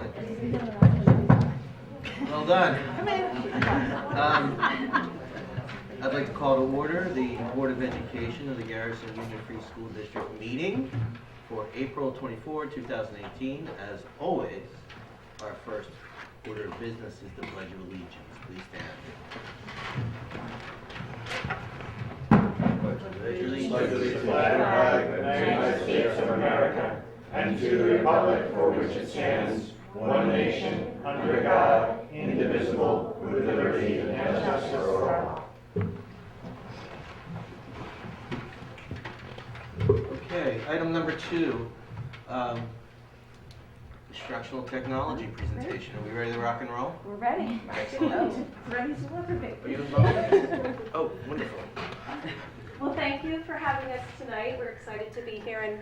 Excellent. Well done. I'd like to call to order the Board of Education of the Garrison Union Free School District meeting for April 24, 2018. As always, our first order of business is the Pledge of Allegiance. Please stand. Pledge allegiance to the flag of the United States of America and to the republic for which it stands, one nation, under God, indivisible, with liberty and justice for all. Okay, item number 2, instructional technology presentation. Are we ready to rock and roll? We're ready. Excellent. Ready to deliver. Are you involved? Oh, wonderful. Well, thank you for having us tonight. We're excited to be here, and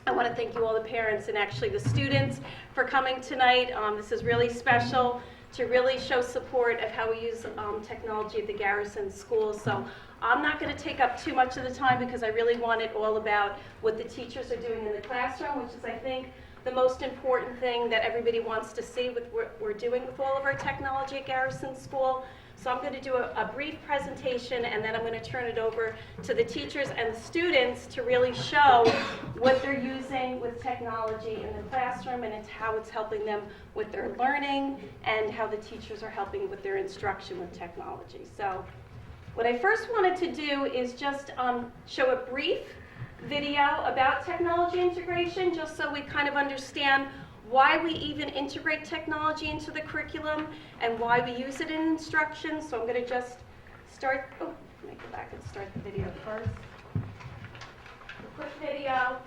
I want to thank you all the parents and actually the students for coming tonight. This is really special to really show support of how we use technology at the Garrison School. So I'm not going to take up too much of the time because I really want it all about what the teachers are doing in the classroom, which is, I think, the most important thing that everybody wants to see with what we're doing with all of our technology at Garrison School. So I'm going to do a brief presentation, and then I'm going to turn it over to the teachers and the students to really show what they're using with technology in the classroom and how it's helping them with their learning and how the teachers are helping with their instruction with technology. So what I first wanted to do is just show a brief video about technology integration, just so we kind of understand why we even integrate technology into the curriculum and why we use it in instruction. So I'm going to just start, let me go back and start the video first. A quick video.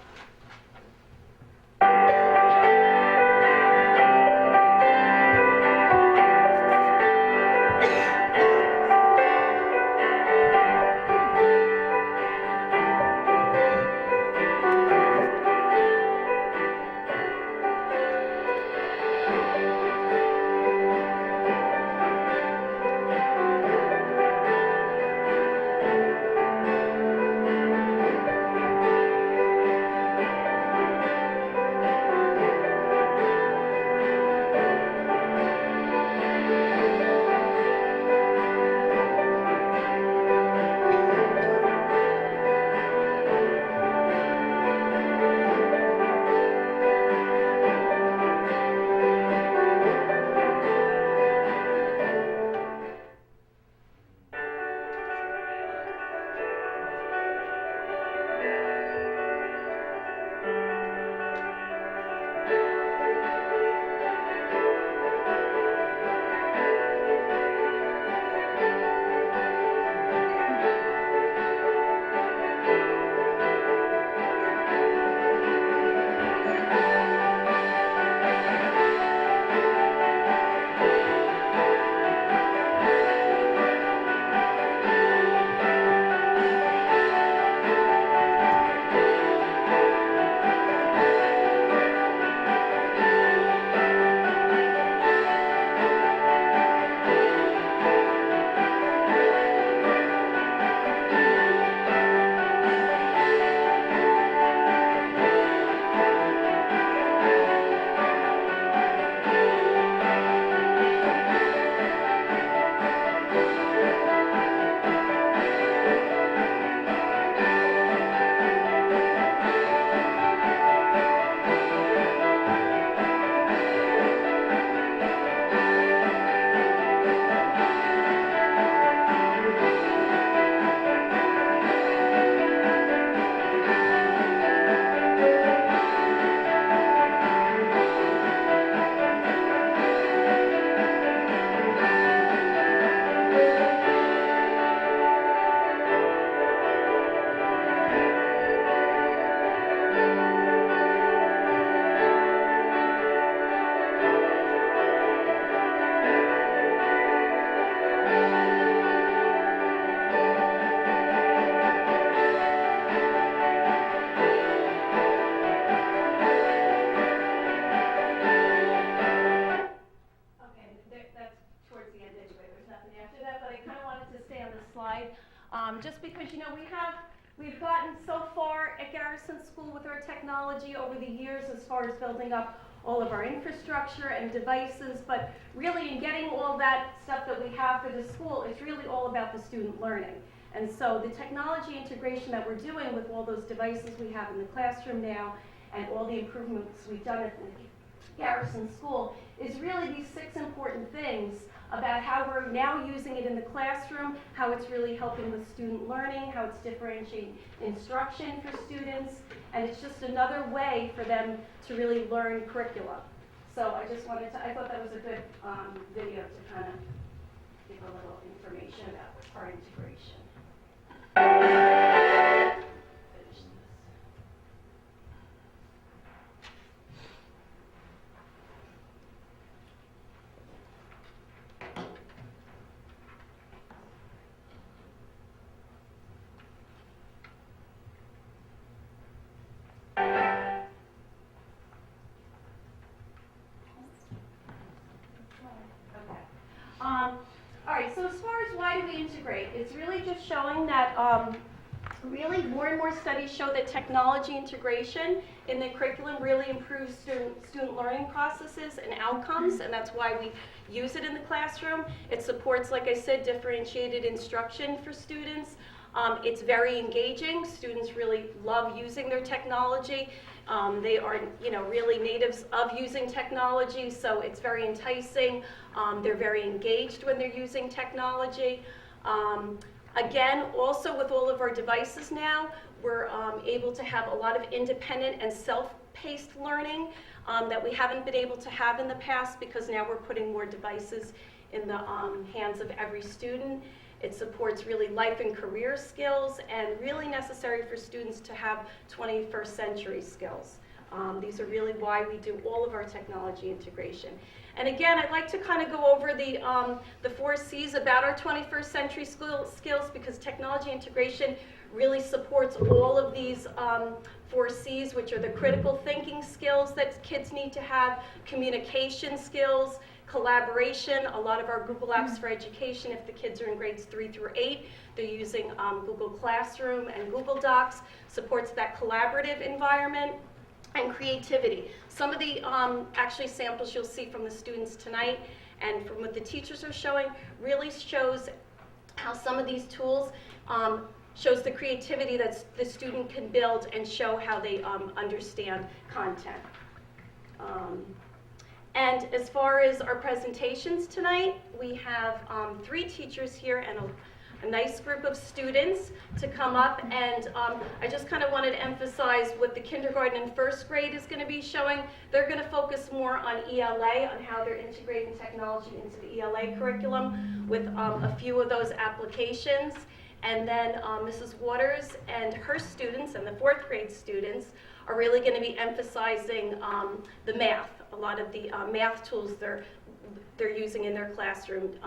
Just because, we've gotten so far at Garrison School with our technology over the years as far as building up all of our infrastructure and devices, but really in getting all that stuff that we have for the school, it's really all about the student learning. And so the technology integration that we're doing with all those devices we have in the classroom now and all the improvements we've done at the Garrison School is really these 6 important things about how we're now using it in the classroom, how it's really helping with student learning, how it's differentiating instruction for students, and it's just another way for them to really learn curriculum. So I just wanted to, I thought that was a good video to kind of give a little information about our integration. Finish this. All right, so as far as why do we integrate, it's really just showing that really more and more studies show that technology integration in the curriculum really improves student learning processes and outcomes, and that's why we use it in the classroom. It supports, like I said, differentiated instruction for students. It's very engaging. Students really love using their technology. They are, really natives of using technology, so it's very enticing. They're very engaged when they're using technology. Again, also with all of our devices now, we're able to have a lot of independent and self-paced learning that we haven't been able to have in the past because now we're putting more devices in the hands of every student. It supports really life and career skills and really necessary for students to have 21st century skills. These are really why we do all of our technology integration. And again, I'd like to kind of go over the 4 C's about our 21st century skills because technology integration really supports all of these 4 C's, which are the critical thinking skills that kids need to have, communication skills, collaboration. A lot of our Google Apps for Education, if the kids are in grades 3 through 8, they're using Google Classroom and Google Docs, supports that collaborative environment. And creativity. Some of the actually samples you'll see from the students tonight and from what the teachers are showing really shows how some of these tools shows the creativity that the student can build and show how they understand content. And as far as our presentations tonight, we have 3 teachers here and a nice group of students to come up, and I just kind of wanted to emphasize what the kindergarten and first grade is going to be showing. They're going to focus more on ELA, on how they're integrating technology into the ELA curriculum with a few of those applications. And then Mrs. Waters and her students and the 4th grade students are really going to be emphasizing the math, a lot of the math tools they're using in their classroom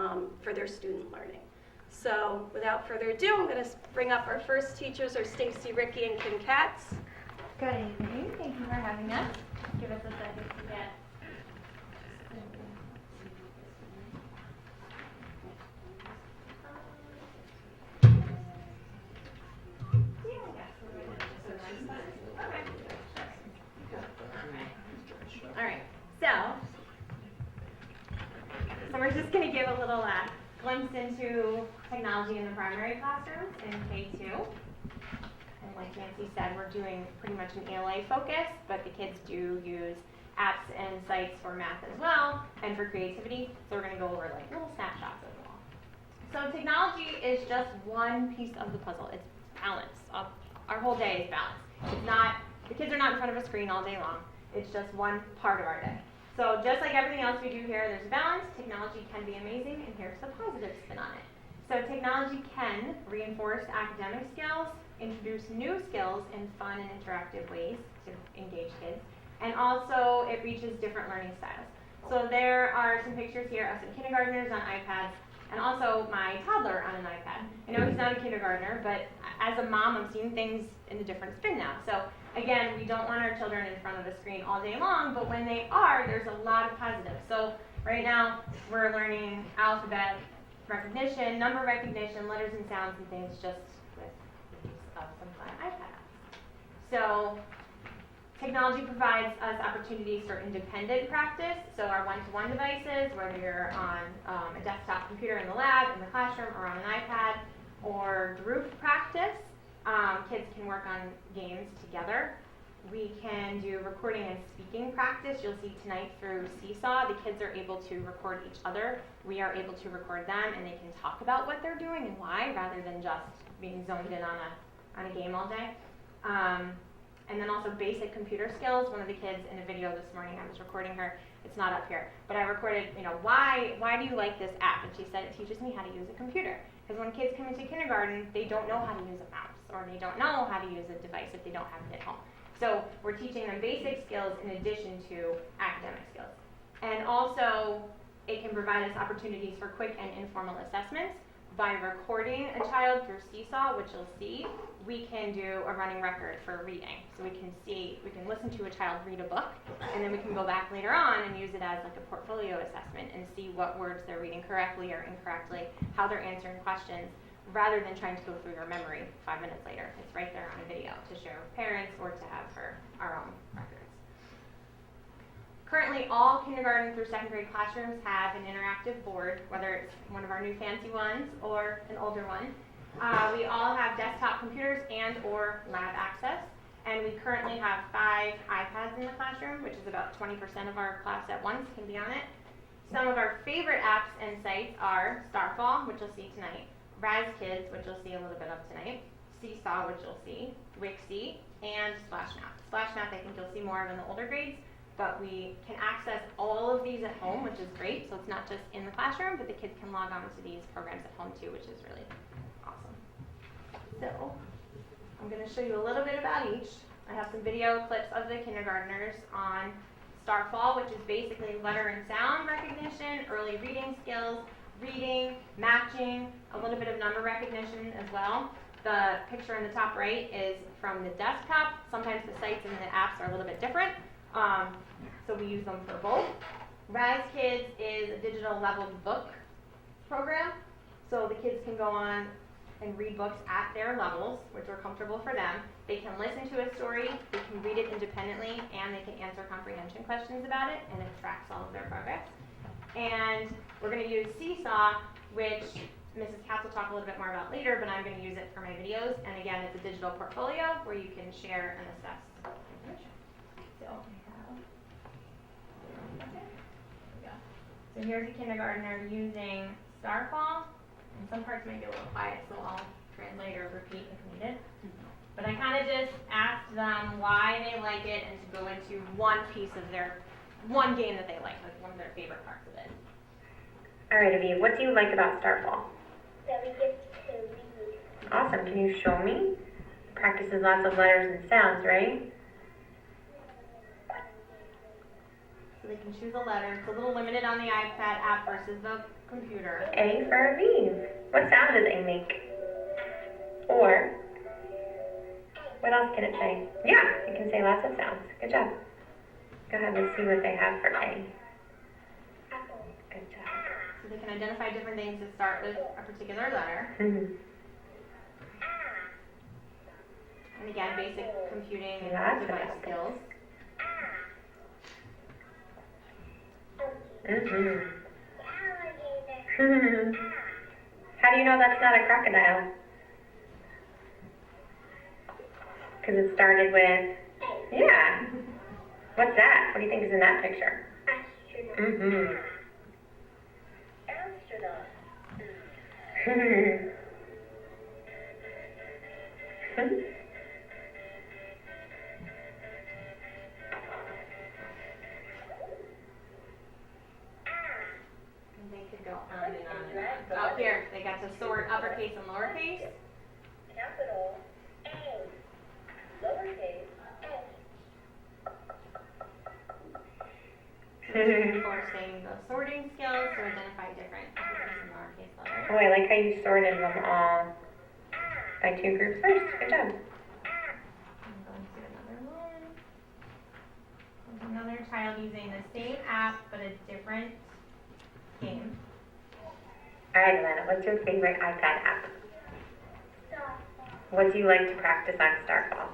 for their student learning. So without further ado, I'm going to bring up our first teachers, are Stacy, Ricky, and Kim Katz. Good evening. Thank you for having us. Give us a second to get. All right. So we're just going to give a little glimpse into technology in the primary classrooms in K2. And like Nancy said, we're doing pretty much an ELA focus, but the kids do use apps and sites for math as well and for creativity. So we're going to go over like little snapshots of them all. So technology is just one piece of the puzzle. It's balance. Our whole day is balance. It's not, the kids are not in front of a screen all day long. It's just one part of our day. So just like everything else we do here, there's a balance. Technology can be amazing, and here's the positive spin on it. So technology can reinforce academic skills, introduce new skills in fun and interactive ways to engage kids, and also it reaches different learning styles. So there are some pictures here of some kindergartners on iPads, and also my toddler on an iPad. I know he's not a kindergartner, but as a mom, I'm seeing things in a different spin now. So again, we don't want our children in front of a screen all day long, but when they are, there's a lot of positives. So right now, we're learning alphabet recognition, number recognition, letters and sounds and things just with the use of some fun iPad apps. So Technology provides us opportunities for independent practice, so our one-to-one devices, whether you're on a desktop computer in the lab, in the classroom, or on an iPad, or group practice, kids can work on games together. We can do recording and speaking practice. You'll see tonight through Seesaw, the kids are able to record each other. We are able to record them, and they can talk about what they're doing and why, rather than just being zoned in on a game all day. And then also basic computer skills. One of the kids in a video this morning, I was recording her, it's not up here, but I recorded, why do you like this app? And she said, it teaches me how to use a computer. Because when kids come into kindergarten, they don't know how to use a mouse, or they don't know how to use a device if they don't have it at home. So we're teaching them basic skills in addition to academic skills. And also, it can provide us opportunities for quick and informal assessments. By recording a child through Seesaw, which you'll see, we can do a running record for reading. So we can listen to a child read a book, and then we can go back later on and use it as like a portfolio assessment and see what words they're reading correctly or incorrectly, how they're answering questions, rather than trying to go through your memory 5 minutes later. It's right there on a video to share with parents or to have for our own records. Currently, all kindergarten through second grade classrooms have an interactive board, whether it's one of our new fancy ones or an older one. We all have desktop computers and or lab access, and we currently have 5 iPads in the classroom, which is about 20% of our class at once can be on it. Some of our favorite apps and sites are Starfall, which you'll see tonight, Raz Kids, which you'll see a little bit of tonight, Seesaw, which you'll see, Wixie, and Splash Math. Splash Math I think you'll see more of in the older grades, but we can access all of these at home, which is great. So it's not just in the classroom, but the kids can log on to these programs at home too, which is really awesome. So I'm going to show you a little bit about each. I have some video clips of the kindergartners on Starfall, which is basically letter and sound recognition, early reading skills, reading, matching, a little bit of number recognition as well. The picture in the top right is from the desktop. Sometimes the sites and the apps are a little bit different. So we use them for both. Raz Kids is a digital leveled book program. So the kids can go on and read books at their levels, which are comfortable for them. They can listen to a story, they can read it independently, and they can answer comprehension questions about it, and it tracks all of their progress. And we're going to use Seesaw, which Mrs. Katz will talk a little bit more about later, but I'm going to use it for my videos. And again, it's a digital portfolio where you can share and assess information. So So here's a kindergartner using Starfall, and some parts may be a little quiet, so I'll translate or repeat if needed. But I kind of just asked them why they like it and to go into one piece of one game that they like one of their favorite parts of it. All right, Aviv, what do you like about Starfall? That we get to read. Awesome, can you show me? Practices lots of letters and sounds, right? So they can choose a letter. It's a little limited on the iPad app versus the computer. A for Aviv. What sound does A make? Or, what else can it say? Yeah, it can say lots of sounds. Good job. Go ahead, let's see what they have for A. Good job. So they can identify different things that start with a particular letter. And again, basic computing and device skills. How do you know that's not a crocodile? Because it started with, yeah. What's that? What do you think is in that picture? Astronaut. They could go on and on and on. Oh, here, they got to sort uppercase and lowercase. Capital A. Lowercase Reinforcing the sorting skills to identify different uppercase and lowercase letters. Oh, I like how you sorted them all by 2 groups first. Good job. I'm going to another one. There's another child using the same app but a different game. All right, Alana, what's your favorite iPad app? What do you like to practice on Starfall?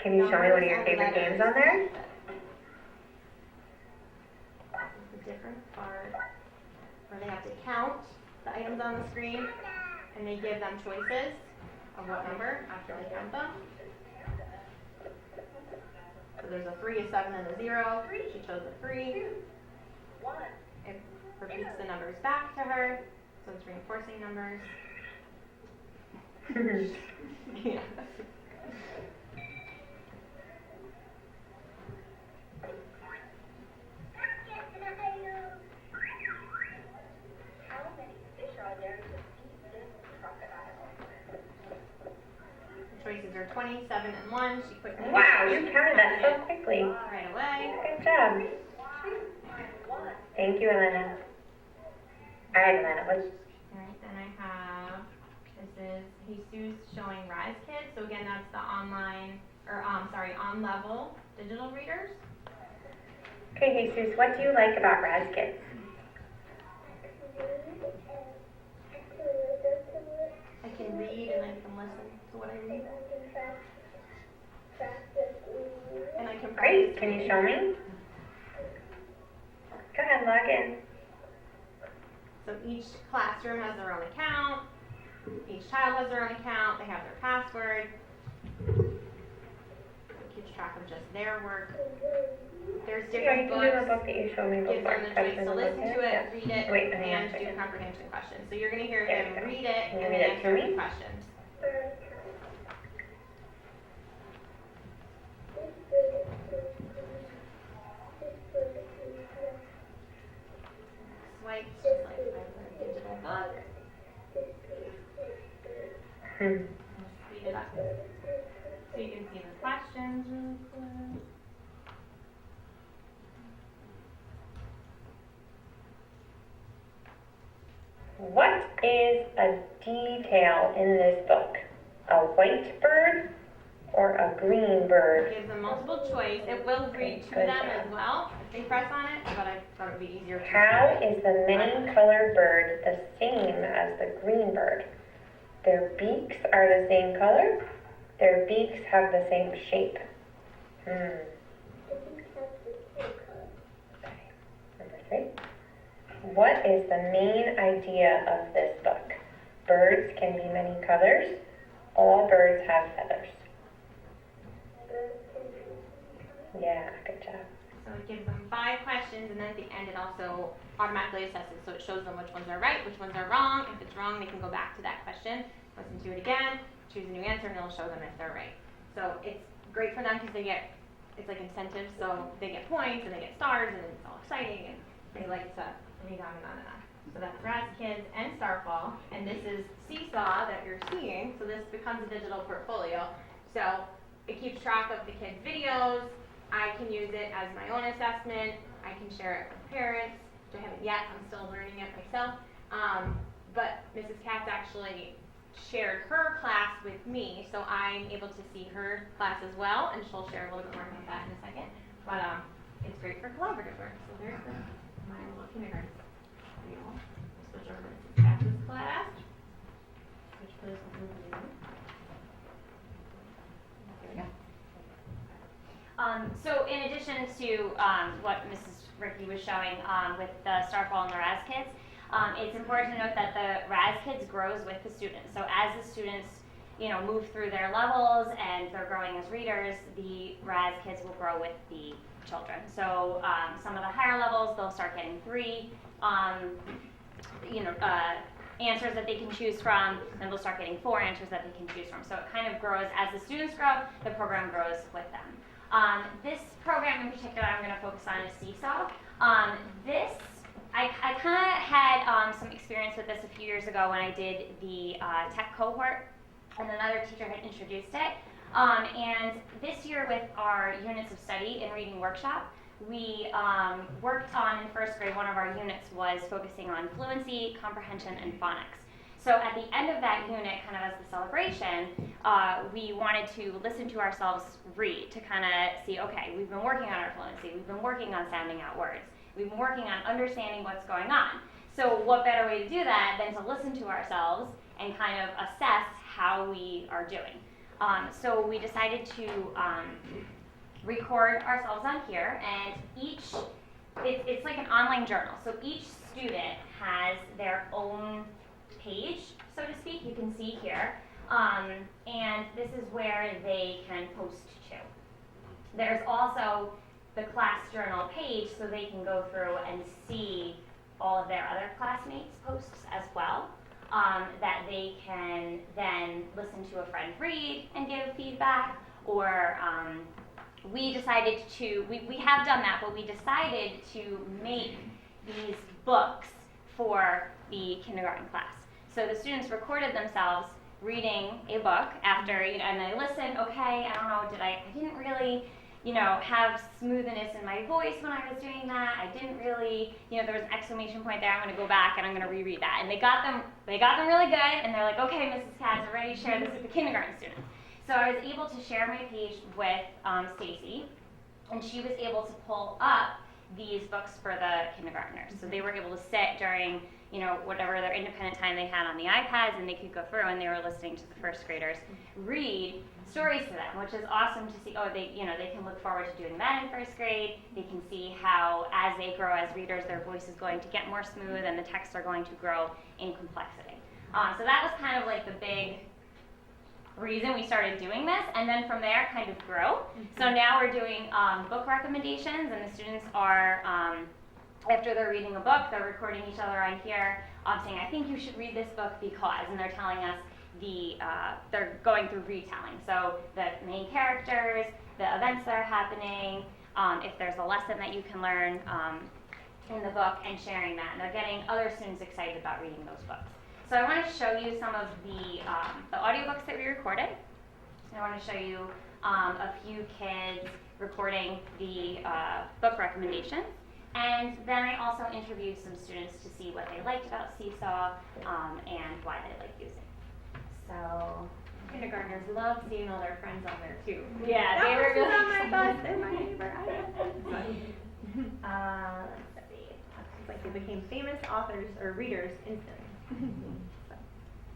Can you show me one of your favorite games on there? The different part where they have to count the items on the screen, and they give them choices of what number after they count them. So there's a 3, a 7, and a 0. She chose a 3. It repeats the numbers back to her, so it's reinforcing numbers. Yeah. How many fish are there to feed this crocodile? The choices are 20, 7, and 1. She quickly Wow, you counted that so quickly. right away. Good job. Thank you, Elena. All right, Elena, what's Alright, then I have, this is Jesus showing Rise Kids. So again, that's the online, or on-level digital readers. okay, Jesus, what do you like about Raz Kids? I can read and I can listen to what I read. And I can Great, practice can you reading. show me? Go ahead, log in. So each classroom has their own account. Each child has their own account. They have their password. It keeps track of just their work. There's Yeah, you different can do the books. book that you showed me Gives before. them the That's choice in to the listen book, to it, yeah. read it, Wait, hang on a and do second. comprehension questions. So you're going to hear There him we go. read it Can you and read then it to answer me? the questions. Swipe just like a digital book. Hmm. Speed it up. So you can see the questions really quick. What is a detail in this book? A white bird or a green bird? It gives them multiple choice. It will read to Good them job. as well if they press on it, but I thought it would be easier to How is the many-colored bird the same as the green bird? Their beaks are the same color. Their beaks have the same shape. Okay. Number 3. What is the main idea of this book? Birds can be many colors. All birds have feathers. Yeah, good job. So it gives them 5 questions, and then at the end it also automatically assesses. So it shows them which ones are right, which ones are wrong. If it's wrong, they can go back to that question, listen to it again, choose a new answer, and it'll show them if they're right. So it's great for them because it's like incentives, so they get points and they get stars, and it's all exciting, and they like to read on and on and on. So that's Raz Kids and Starfall, and this is Seesaw that you're seeing. So this becomes a digital portfolio. So it keeps track of the kids' videos. I can use it as my own assessment. I can share it with parents, which I haven't yet. I'm still learning it myself. But Mrs. Katz actually shared her class with me, so I'm able to see her class as well, and she'll share a little bit more about that in a second. But it's great for collaborative work. So there's my little kindergarten video. Switch over to Mrs. Katz's class, which goes a little bit. There we go. So in addition to what Mrs. Ricky was showing with the Starfall and the Raz Kids, it's important to note that the Raz Kids grows with the students. So as the students, move through their levels and they're growing as readers, the Raz Kids will grow with the children. So some of the higher levels, they'll start getting 3, answers that they can choose from, then they'll start getting 4 answers that they can choose from. So it kind of grows as the students grow, the program grows with them. This program in particular I'm going to focus on is Seesaw. I kind of had some experience with this a few years ago when I did the tech cohort, and another teacher had introduced it. And this year with our units of study and reading workshop, we worked on, in first grade, one of our units was focusing on fluency, comprehension, and phonics. So at the end of that unit, kind of as the celebration, we wanted to listen to ourselves read to kind of see, okay, we've been working on our fluency, we've been working on sounding out words, we've been working on understanding what's going on. So what better way to do that than to listen to ourselves and kind of assess how we are doing. So we decided to record ourselves on here, and it's like an online journal. So each student has their own page, so to speak, you can see here. And this is where they can post to. There's also the class journal page, so they can go through and see all of their other classmates' posts as well, that they can then listen to a friend read and give feedback, or we decided to, we have done that, but we decided to make these books for the kindergarten class. So the students recorded themselves reading a book after, and they listened, okay, I don't know, I didn't really, have smoothness in my voice when I was doing that. I didn't really, there was an exclamation point there. I'm going to go back and I'm going to reread that. And they got them really good, and they're like, okay, Mrs. Katz, I'm ready to share this with the kindergarten students. So I was able to share my page with Stacy, and she was able to pull up these books for the kindergartners. So they were able to sit during, whatever their independent time they had on the iPads, and they could go through, and they were listening to the first graders read stories to them, which is awesome to see. Oh, they can look forward to doing that in first grade. They can see how, as they grow as readers, their voice is going to get more smooth, and the texts are going to grow in complexity. So that was kind of like the big reason we started doing this, and then from there kind of grow. So now we're doing book recommendations, and the students are, after they're reading a book, they're recording each other on here, saying, I think you should read this book because, and they're telling us they're going through retelling. So the main characters, the events that are happening, if there's a lesson that you can learn in the book, and sharing that. And they're getting other students excited about reading those books. So I want to show you some of the audiobooks that we recorded. I want to show you a few kids recording the book recommendations. And then I also interviewed some students to see what they liked about Seesaw and why they like using it. So Kindergartners love seeing all their friends on there too. yeah, they were really on my bus and my neighbor. let's see. It's like they became famous authors or readers instantly.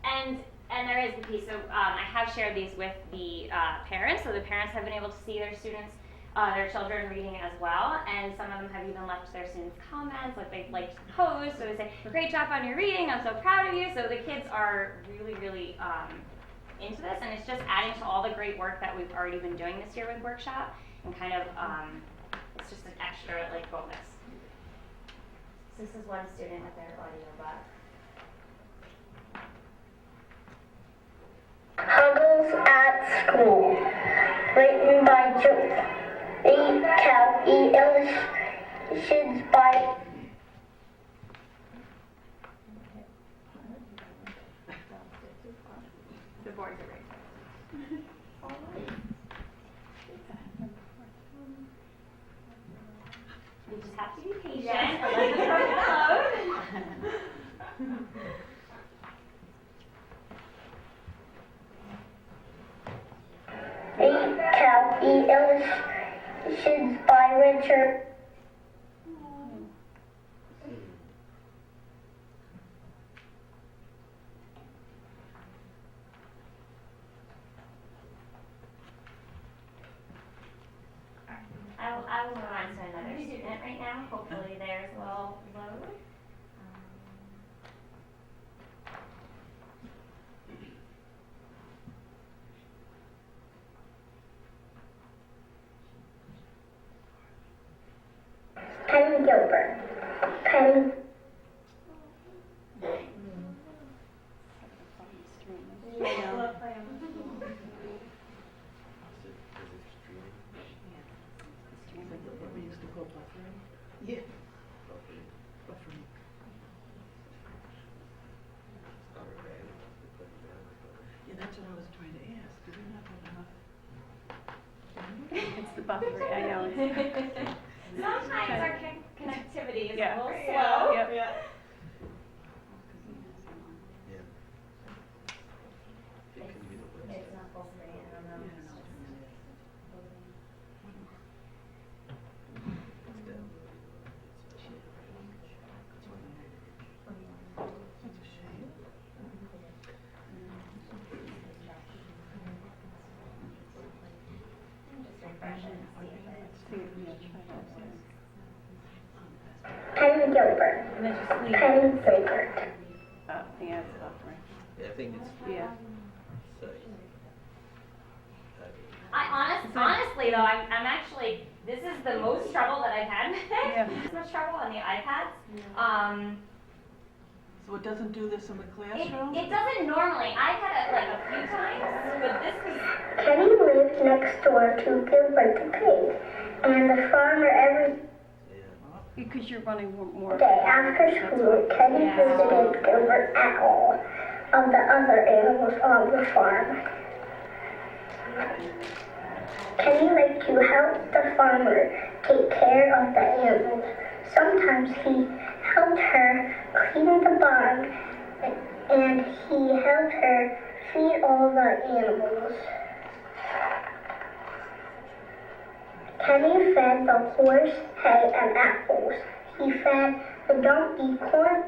And there is the piece. So I have shared these with the parents. So the parents have been able to see their students, their children reading as well. And some of them have even left their students comments, like they liked the post. So they say, "Great job on your reading. I'm so proud of you." So the kids are really, really into this, and it's just adding to all the great work that we've already been doing this year with Workshop, and kind of it's just an extra bonus. So this is one student with their audiobook. Huddles at School, written by Joe Cal, illustrations by The boards are right. You just have to be patient and let the program load. Cal, illustrations by Richard. I will move on to another student right now. Hopefully theirs will load. Penny Gilbert. Penny. Yeah, that's what I was trying to ask. Do we not have enough? It's the buffer. I know. Sometimes our connectivity is Yeah. a little Right. slow. Yep. Yeah. It can be the website. It's not full screen, I don't know. Yeah, I don't know. It's down. It's That's a shame. Gilbert. And then just leave. Penny Gilbert. Yeah, it's up, right? Yeah, I think it's, Yeah. so, Honestly though, I'm actually, this is the most trouble that I've had with it. Yeah. This much trouble on the iPads. So it doesn't do this in the It classroom? doesn't normally. I've had it like a few times, but this was. Kenny lives next door to Gilbert the pig, and the farmer every yeah. Because you're running more. day after school, Kenny visited Gilbert and all of the other animals on the farm. Kenny liked to help the farmer take care of the animals. Sometimes he helped her clean the barn, and he helped her feed all the animals. Kenny fed the horse hay and apples. He fed the donkey corn,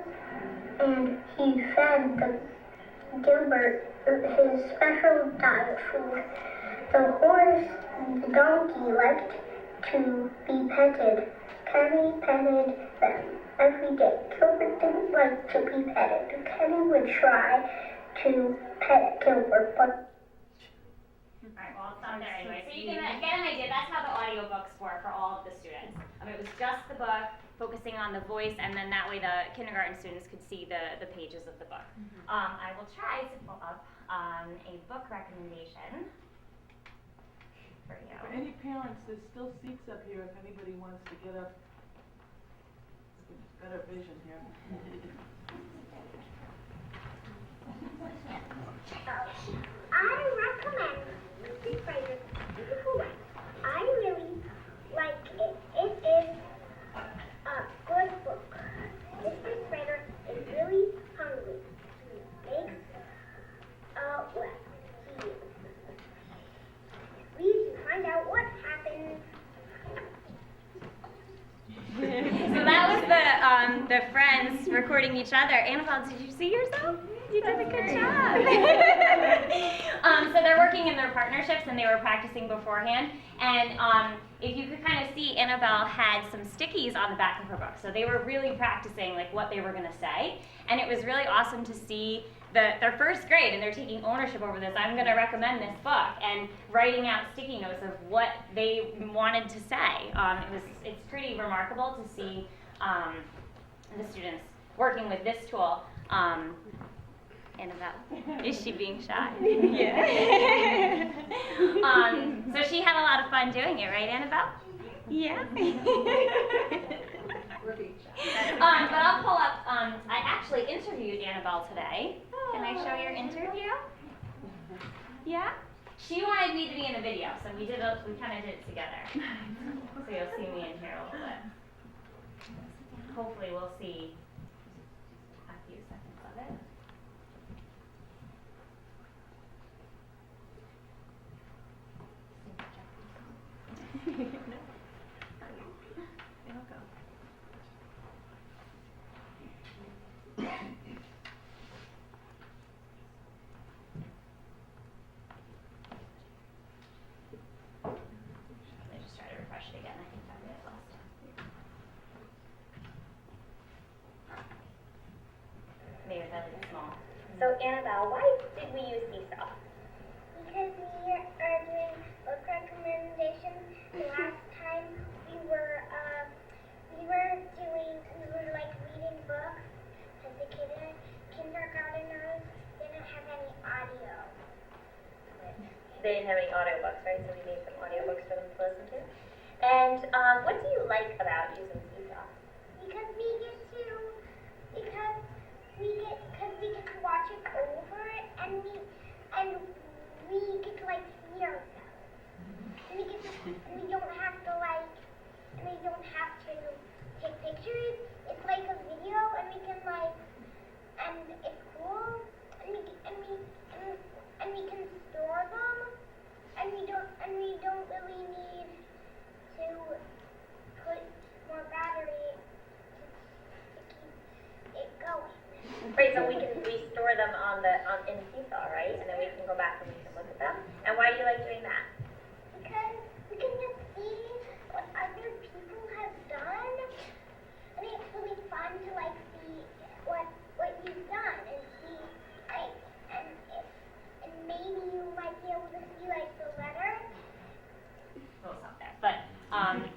and he fed the Gilbert his special diet food. The horse and the donkey liked to be petted. Kenny petted them every day. Gilbert didn't like to be petted. Kenny would try to pet Gilbert, but Alright, well, I'll stop there anyway. So you can get an idea. That's how the audiobooks work for all of the students. It was just the book, focusing on the voice, and then that way the kindergarten students could see the pages of the book. I will try to pull up a book recommendation for you. For any parents, there's still seats up here if anybody wants to get up. Better vision here. I recommend this writer. I really like it. It is a good book. This writer is really hungry. He makes he reads to find out what happens. So that was the friends recording each other. Annabelle, did you see yourself? You did a good job. So they're working in their partnerships and they were practicing beforehand. And if you could kind of see, Annabelle had some stickies on the back of her book. So they were really practicing like what they were going to say. And it was really awesome to see their first grade and they're taking ownership over this. I'm going to recommend this book and writing out sticky notes of what they wanted to say. It's pretty remarkable to see the students working with this tool. Annabelle, is she being shy? Yeah. So she had a lot of fun doing it, right, Annabelle? Yeah. But I'll pull up, I actually interviewed Annabelle today. Can I show your interview? Yeah? She wanted me to be in the video, so we kind of did it together. So you'll see me in here a little bit. Hopefully we'll see a few seconds of it. Let me just try to refresh it again. I think that was last time. Maybe that's really small. So Annabelle, why did we use Seesaw? Because we are doing book recommendations. Last time we were like reading books because the kindergartners didn't have any audio. They didn't have any audiobooks, right? So we made some audiobooks for them to listen to. And what do you like about using Seesaw? Because we get to watch it over and we get to like see ourselves. And we don't have to take pictures. It's like a video and we can and it's cool and we can store them and we don't really need to put more battery to keep it going. Right, so we store them in Seesaw, right? And then we can go back and we can look at them. And why do you like doing that? Because we can just see what other people have done, and it's really fun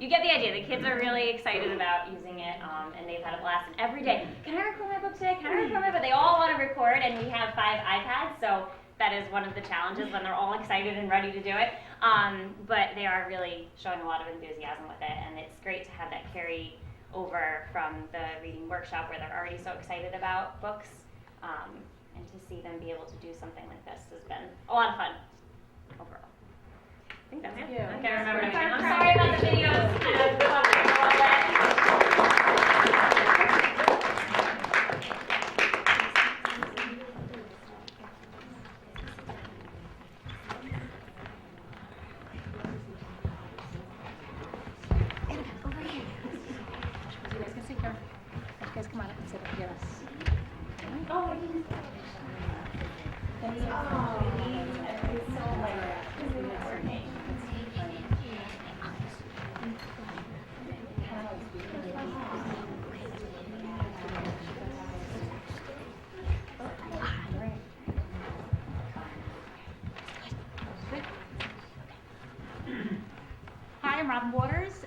you get the idea. The kids are really excited about using it, and they've had a blast. And every day, can I record my book today? Can I record my book? They all want to record, and we have 5 iPads, so that is one of the challenges when they're all excited and ready to do it. But they are really showing a lot of enthusiasm with it, and it's great to have that carry over from the reading workshop where they're already so excited about books, and to see them be able to do something like this has been a lot of fun overall. I think that's it. I can't remember everything. I'm sorry about the videos. Kind of bumping a little bit.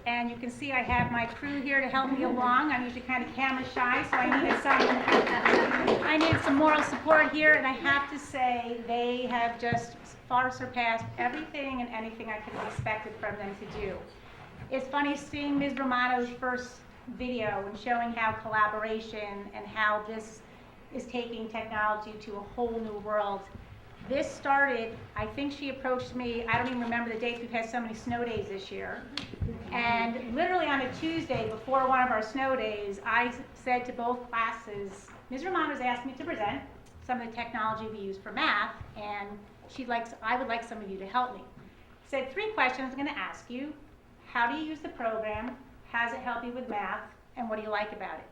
And you can see I have my crew here to help me along. I'm usually kind of camera shy, so I needed some moral support here, and I have to say they have just far surpassed everything and anything I could have expected from them to do. It's funny seeing Ms. Romano's first video and showing how collaboration and how this is taking technology to a whole new world. This started, I think she approached me, I don't even remember the dates, we've had so many snow days this year. And literally on a Tuesday before one of our snow days, I said to both classes, Ms. Romano's asked me to present some of the technology we use for math, and I would like some of you to help me. I said 3 questions I'm going to ask you. How do you use the program? How does it help you with math? And what do you like about it?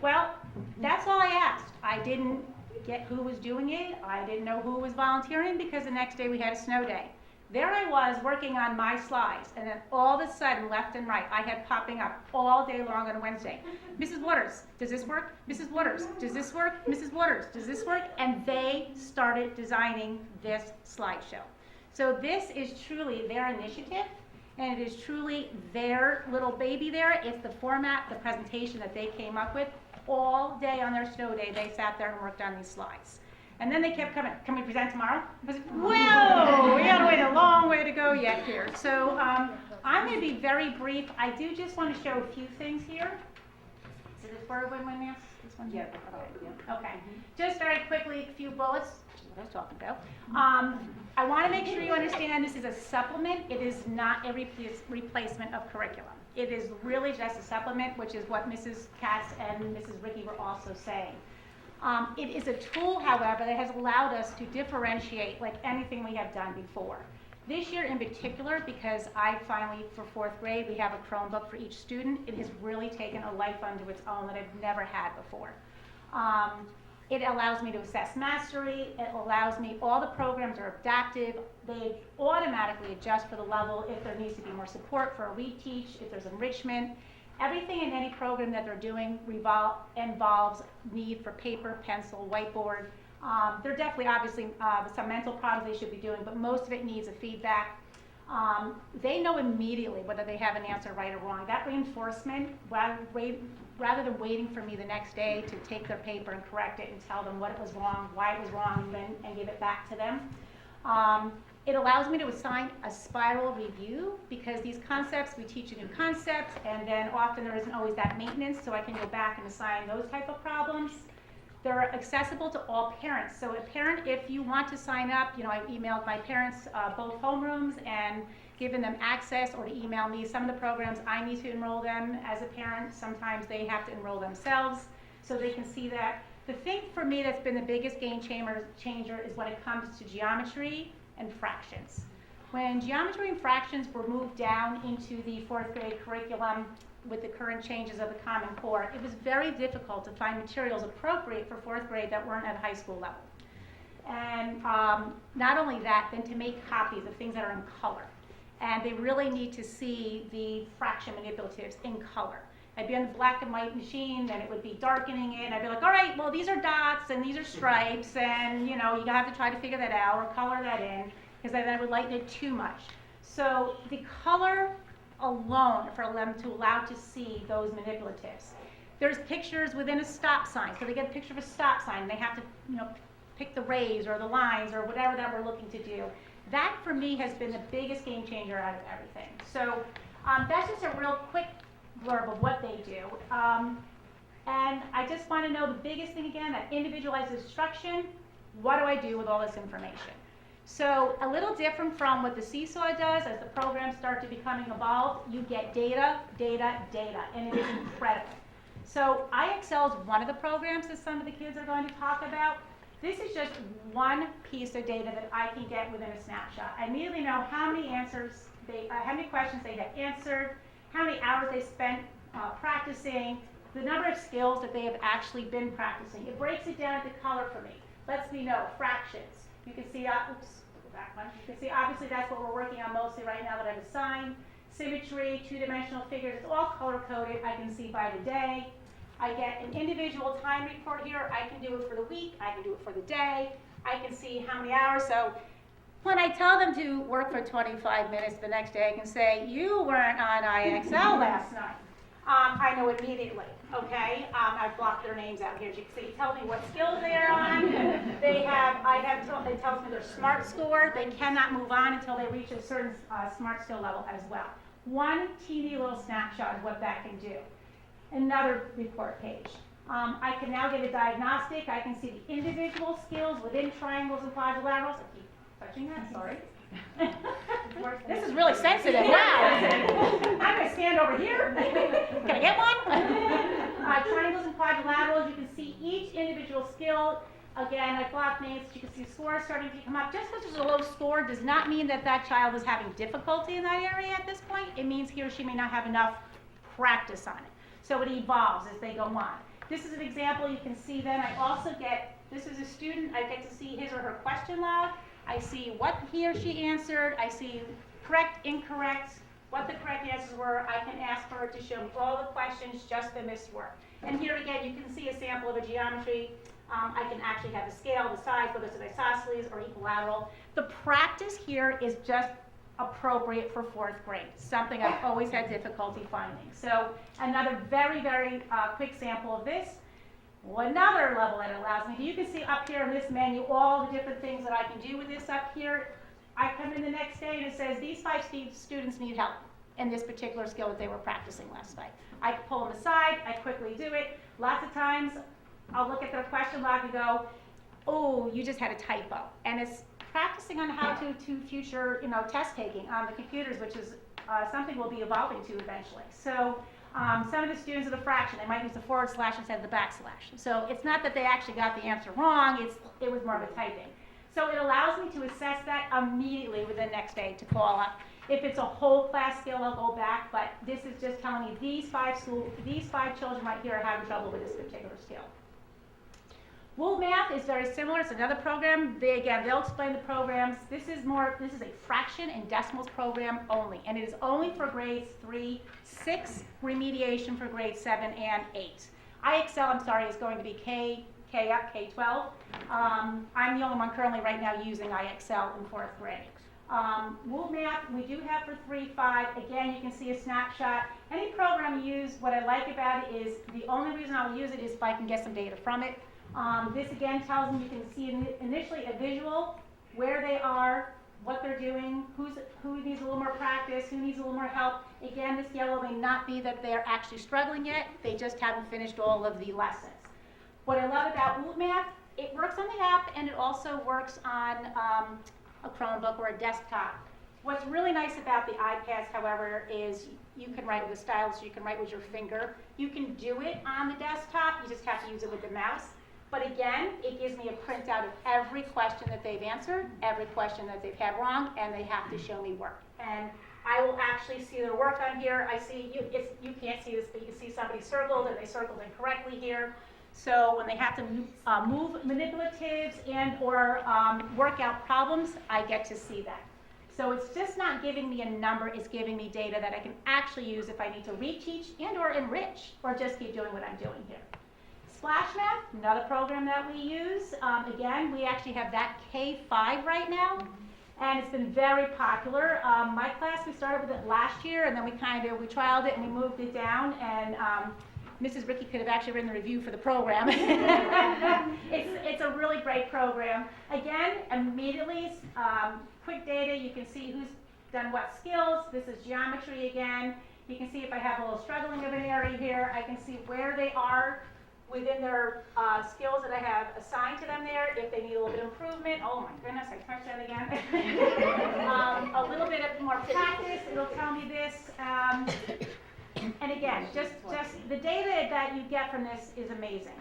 Well, that's all I asked. I didn't get who was doing it. I didn't know who was volunteering because the next day we had a snow day. There I was working on my slides, and then all of a sudden, left and right, I had popping up all day long on Wednesday. Mrs. Waters, does this work? Mrs. Waters, does this work? Mrs. Waters, does this work? And they started designing this slideshow. So this is truly their initiative, and it is truly their little baby there. It's the format, the presentation that they came up with. All day on their snow day, they sat there and worked on these slides. And then they kept coming, can we present tomorrow? I was, whoa, we got to wait a long way to go yet here. So I'm going to be very brief. I do just want to show a few things here. Is it for everyone, Mass? This one? Yeah. Okay. Just very quickly, a few bullets. What I was talking about. I want to make sure you understand this is a supplement. It is not a replacement of curriculum. It is really just a supplement, which is what Mrs. Katz and Mrs. Ricky were also saying. It is a tool, however, that has allowed us to differentiate like anything we have done before. This year in particular, because I finally, for 4th grade, we have a Chromebook for each student, it has really taken a life unto its own that I've never had before. It allows me to assess mastery. It allows me, all the programs are adaptive. They automatically adjust for the level if there needs to be more support for a reteach, if there's enrichment. Everything in any program that they're doing involves need for paper, pencil, whiteboard. There are definitely, obviously, some mental problems they should be doing, but most of it needs a feedback. They know immediately whether they have an answer right or wrong. That reinforcement, rather than waiting for me the next day to take their paper and correct it and tell them what it was wrong, why it was wrong, and give it back to them. It allows me to assign a spiral review because these concepts, we teach a new concept, and then often there isn't always that maintenance, so I can go back and assign those type of problems. They're accessible to all parents. So a parent, if you want to sign up, I emailed my parents both homerooms and given them access, or to email me some of the programs I need to enroll them as a parent. Sometimes they have to enroll themselves, so they can see that. The thing for me that's been the biggest game changer is when it comes to geometry and fractions. When geometry and fractions were moved down into the 4th grade curriculum with the current changes of the Common Core, it was very difficult to find materials appropriate for 4th grade that weren't at high school level. And not only that, then to make copies of things that are in color. And they really need to see the fraction manipulatives in color. I'd be on the black and white machine, then it would be darkening it, and I'd be like, all right, well, these are dots, and these are stripes, and, you have to try to figure that out or color that in, because then I would lighten it too much. So the color alone for them to allow to see those manipulatives. There's pictures within a stop sign, so they get a picture of a stop sign, and they have to, pick the rays or the lines or whatever that we're looking to do. That, for me, has been the biggest game changer out of everything. So that's just a real quick blurb of what they do. And I just want to know the biggest thing again, that individualized instruction. What do I do with all this information? So a little different from what the Seesaw does. As the programs start to becoming evolved, you get data, data, data, and it is incredible. So IXL is one of the programs that some of the kids are going to talk about. This is just one piece of data that I can get within a snapshot. I immediately know how many how many questions they have answered, how many hours they spent practicing, the number of skills that they have actually been practicing. It breaks it down into color for me. Lets me know fractions. You can see, oops, go back one. You can see obviously that's what we're working on mostly right now that I've assigned. Symmetry, two-dimensional figures, it's all color-coded. I can see by the day. I get an individual time report here. I can do it for the week. I can do it for the day. I can see how many hours. So when I tell them to work for 25 minutes the next day, I can say, you weren't on IXL last night. I know immediately, okay? I've blocked their names out here. As you can see, it tells me what skills they are on. It tells me their SMART score. They cannot move on until they reach a certain SMART skill level as well. One teeny little snapshot of what that can do. Another report page. I can now get a diagnostic. I can see the individual skills within triangles and quadrilaterals. I keep touching that, sorry. This is really sensitive. Wow. I'm going to stand over here. Can I get one? Triangles and quadrilaterals, you can see each individual skill. Again, I block names. You can see scores starting to come up. Just because there's a low score does not mean that that child is having difficulty in that area at this point. It means he or she may not have enough practice on it. So it evolves as they go on. This is an example you can see then. I also get, this is a student, I get to see his or her question log. I see what he or she answered. I see correct, incorrect, what the correct answers were. I can ask her to show me all the questions, just the missed work. And here again, you can see a sample of a geometry. I can actually have the scale, the size, whether it's an isosceles or equilateral. The practice here is just appropriate for 4th grade, something I've always had difficulty finding. So another very, very quick sample of this. Another level that it allows me to, you can see up here in this menu all the different things that I can do with this up here. I come in the next day and it says these 5 students need help in this particular skill that they were practicing last night. I pull them aside, I quickly do it. Lots of times I'll look at their question log and go, oh, you just had a typo. And it's practicing on how to future test taking on the computers, which is something we'll be evolving to eventually. So some of the students of the fraction, they might use the forward slash instead of the backslash. So it's not that they actually got the answer wrong, it was more of a typing. So it allows me to assess that immediately within the next day to call up. If it's a whole class skill, I'll go back, but this is just telling me these 5 children right here are having trouble with this particular skill. Wool Math is very similar. It's another program. They'll explain the programs. This is a fraction and decimals program only, and it is only for grades 3, 6, remediation for grades 7 and 8. IXL, is going to be K-12. I'm the only one currently right now using IXL in 4th grade. Wool Math, we do have for 3, 5. Again, you can see a snapshot. Any program you use, what I like about it is the only reason I'll use it is if I can get some data from it. This again tells them you can see initially a visual, where they are, what they're doing, who needs a little more practice, who needs a little more help. Again, this yellow may not be that they're actually struggling yet, they just haven't finished all of the lessons. What I love about Woot Math, it works on the app and it also works on a Chromebook or a desktop. What's really nice about the iPads, however, is you can write with a stylus, you can write with your finger. You can do it on the desktop, you just have to use it with the mouse. But again, it gives me a printout of every question that they've answered, every question that they've had wrong, and they have to show me work. And I will actually see their work on here. I see, you can't see this, but you can see somebody circled, and they circled incorrectly here. So when they have to move manipulatives and or work out problems, I get to see that. So it's just not giving me a number, it's giving me data that I can actually use if I need to reteach and or enrich, or just keep doing what I'm doing here. Splash Math, another program that we use. Again, we actually have that K5 right now. and it's been very popular. My class, we started with it last year, and then we trialed it and we moved it down, and Mrs. Ricky could have actually written the review for the program. It's a really great program. Again, immediately, quick data, you can see who's done what skills. This is geometry again. You can see if I have a little struggling of an area here, I can see where they are within their skills that I have assigned to them there, if they need a little bit of improvement. Oh my goodness, I touched that again. A little bit of more practice, it'll tell me this. And again, just the data that you get from this is amazing.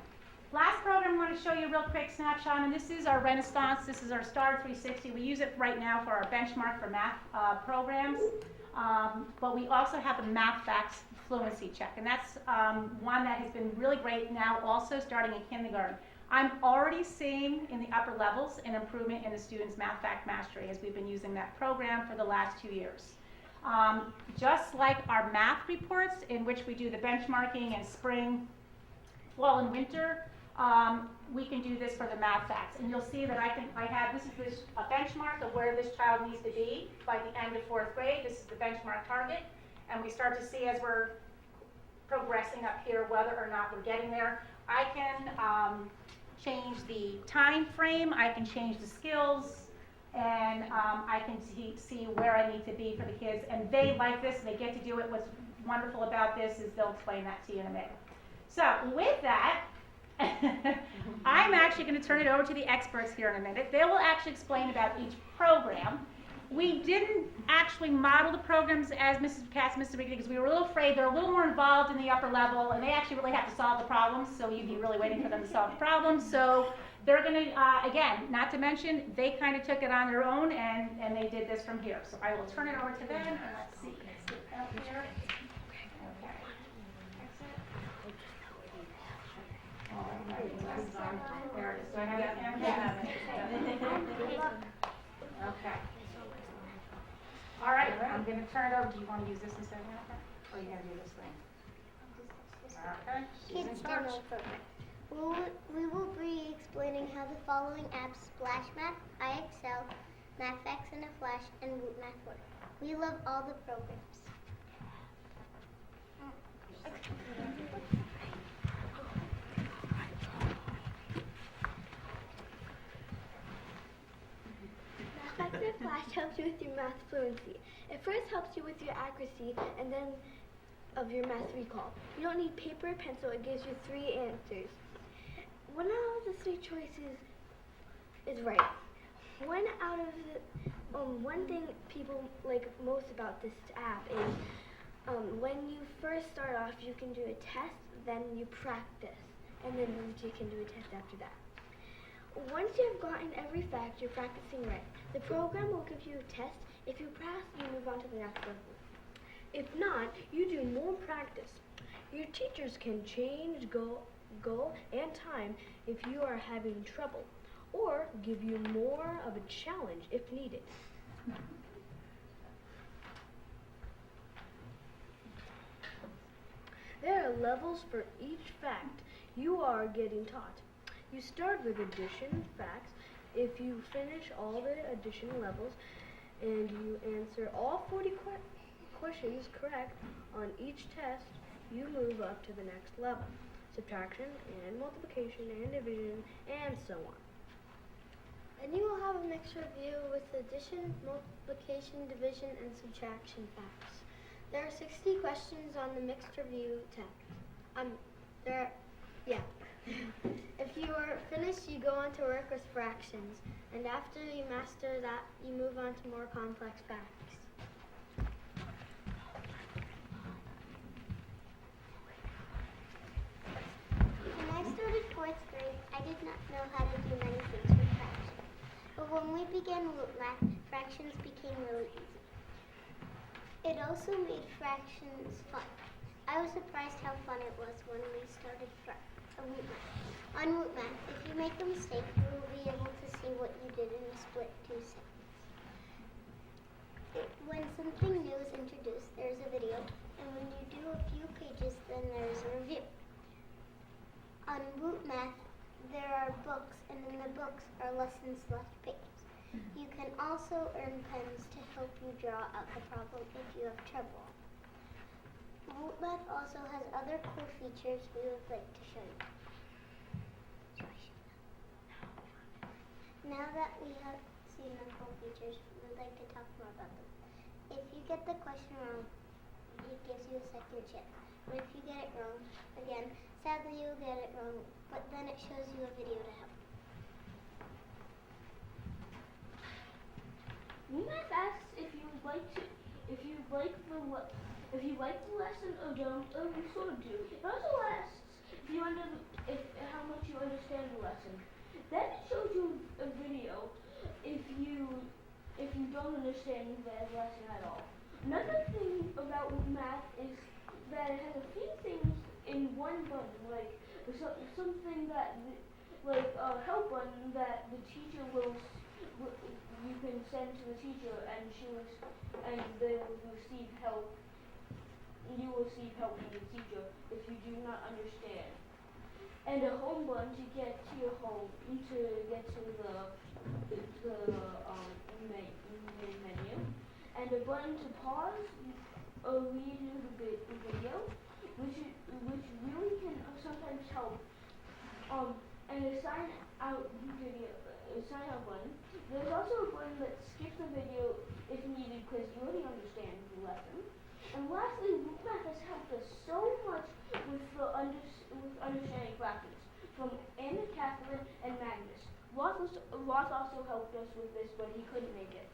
Last program I want to show you a real quick snapshot, and this is our Renaissance. This is our STAR 360. We use it right now for our benchmark for math programs. But we also have a math facts fluency check, and that's one that has been really great now, also starting in kindergarten. I'm already seeing in the upper levels an improvement in the students' math fact mastery as we've been using that program for the last 2 years. Just like our math reports, in which we do the benchmarking in spring, fall, and winter, we can do this for the math facts. And you'll see that this is a benchmark of where this child needs to be by the end of 4th grade. This is the benchmark target. And we start to see as we're progressing up here whether or not we're getting there. I can change the time frame, I can change the skills, and I can see where I need to be for the kids. And they like this, they get to do it. What's wonderful about this is they'll explain that to you in a minute. So with that, I'm actually going to turn it over to the experts here in a minute. They will actually explain about each program. We didn't actually model the programs as Mrs. Katz and Mr. Ricky because we were a little afraid they're a little more involved in the upper level, and they actually really have to solve the problems, so you'd be really waiting for them to solve the problems. So they're going to, again, not to mention, they kind of took it on their own, and they did this from here. So I will turn it over to them, and let's see. Let's get out here. Okay. There it is. Do I have it? Yeah. Okay. All right, I'm going to turn it over. Do you want to use this instead of that? Or are you going to do this thing? Okay. She's in charge. We will be explaining how the following apps, Splash Math, IXL, MathFacts in a Flash, and Root Math work. We love all the programs. MathFacts in a Flash helps you with your math fluency. It first helps you with your accuracy and then of your math recall. You don't need paper or pencil. It gives you 3 answers. One out of the 3 choices is right. One thing people like most about this app is when you first start off, you can do a test, then you practice, and then you can do a test after that. Once you've gotten every fact, you're practicing right. The program will give you a test. If you pass, you move on to the next level. If not, you do more practice. Your teachers can change goal and time if you are having trouble, or give you more of a challenge if needed. There are levels for each fact you are getting taught. You start with addition facts. If you finish all the addition levels and you answer all 40 questions correct on each test, you move up to the next level. Subtraction and multiplication and division and so on. Then you will have a mixture view with addition, multiplication, division, and subtraction facts. There are 60 questions on the mixed review tab. If you are finished, you go on to work with fractions, and after you master that, you move on to more complex facts. When I started 4th grade, I did not know how to do many things with fractions. But when we began root math, fractions became really easy. It also made fractions fun. I was surprised how fun it was when we started root math. On root math, if you make a mistake, you will be able to see what you did in a split 2 seconds. When something new is introduced, there is a video, and when you do a few pages, then there is a review. On root math, there are books, and in the books are lessons/pages. You can also earn pens to help you draw out the problem if you have trouble. Math also has other cool features we would like to show you. Now that we have seen the cool features, we would like to talk more about them. If you get the question wrong, it gives you a second chance. But if you get it wrong, again, sadly you'll get it wrong, but then it shows you a video to help. Math asks if you like the lesson or don't, or you sort of do. It also asks how much you understand the lesson. Then it shows you a video if you don't understand the lesson at all. Another thing about math is that it has a few things in one button, like something that like a help button that the teacher you can send to the teacher, and they will receive help. You will receive help from the teacher if you do not understand. And a home button to get to your home, to get to the main menu, and a button to pause or read the video, which really can sometimes help. And a sign out button. There's also a button that skips the video if needed because you already understand the lesson. And lastly, math has helped us so much with understanding fractions from Anna, Catherine, and Magnus. Roth also helped us with this, but he couldn't make it.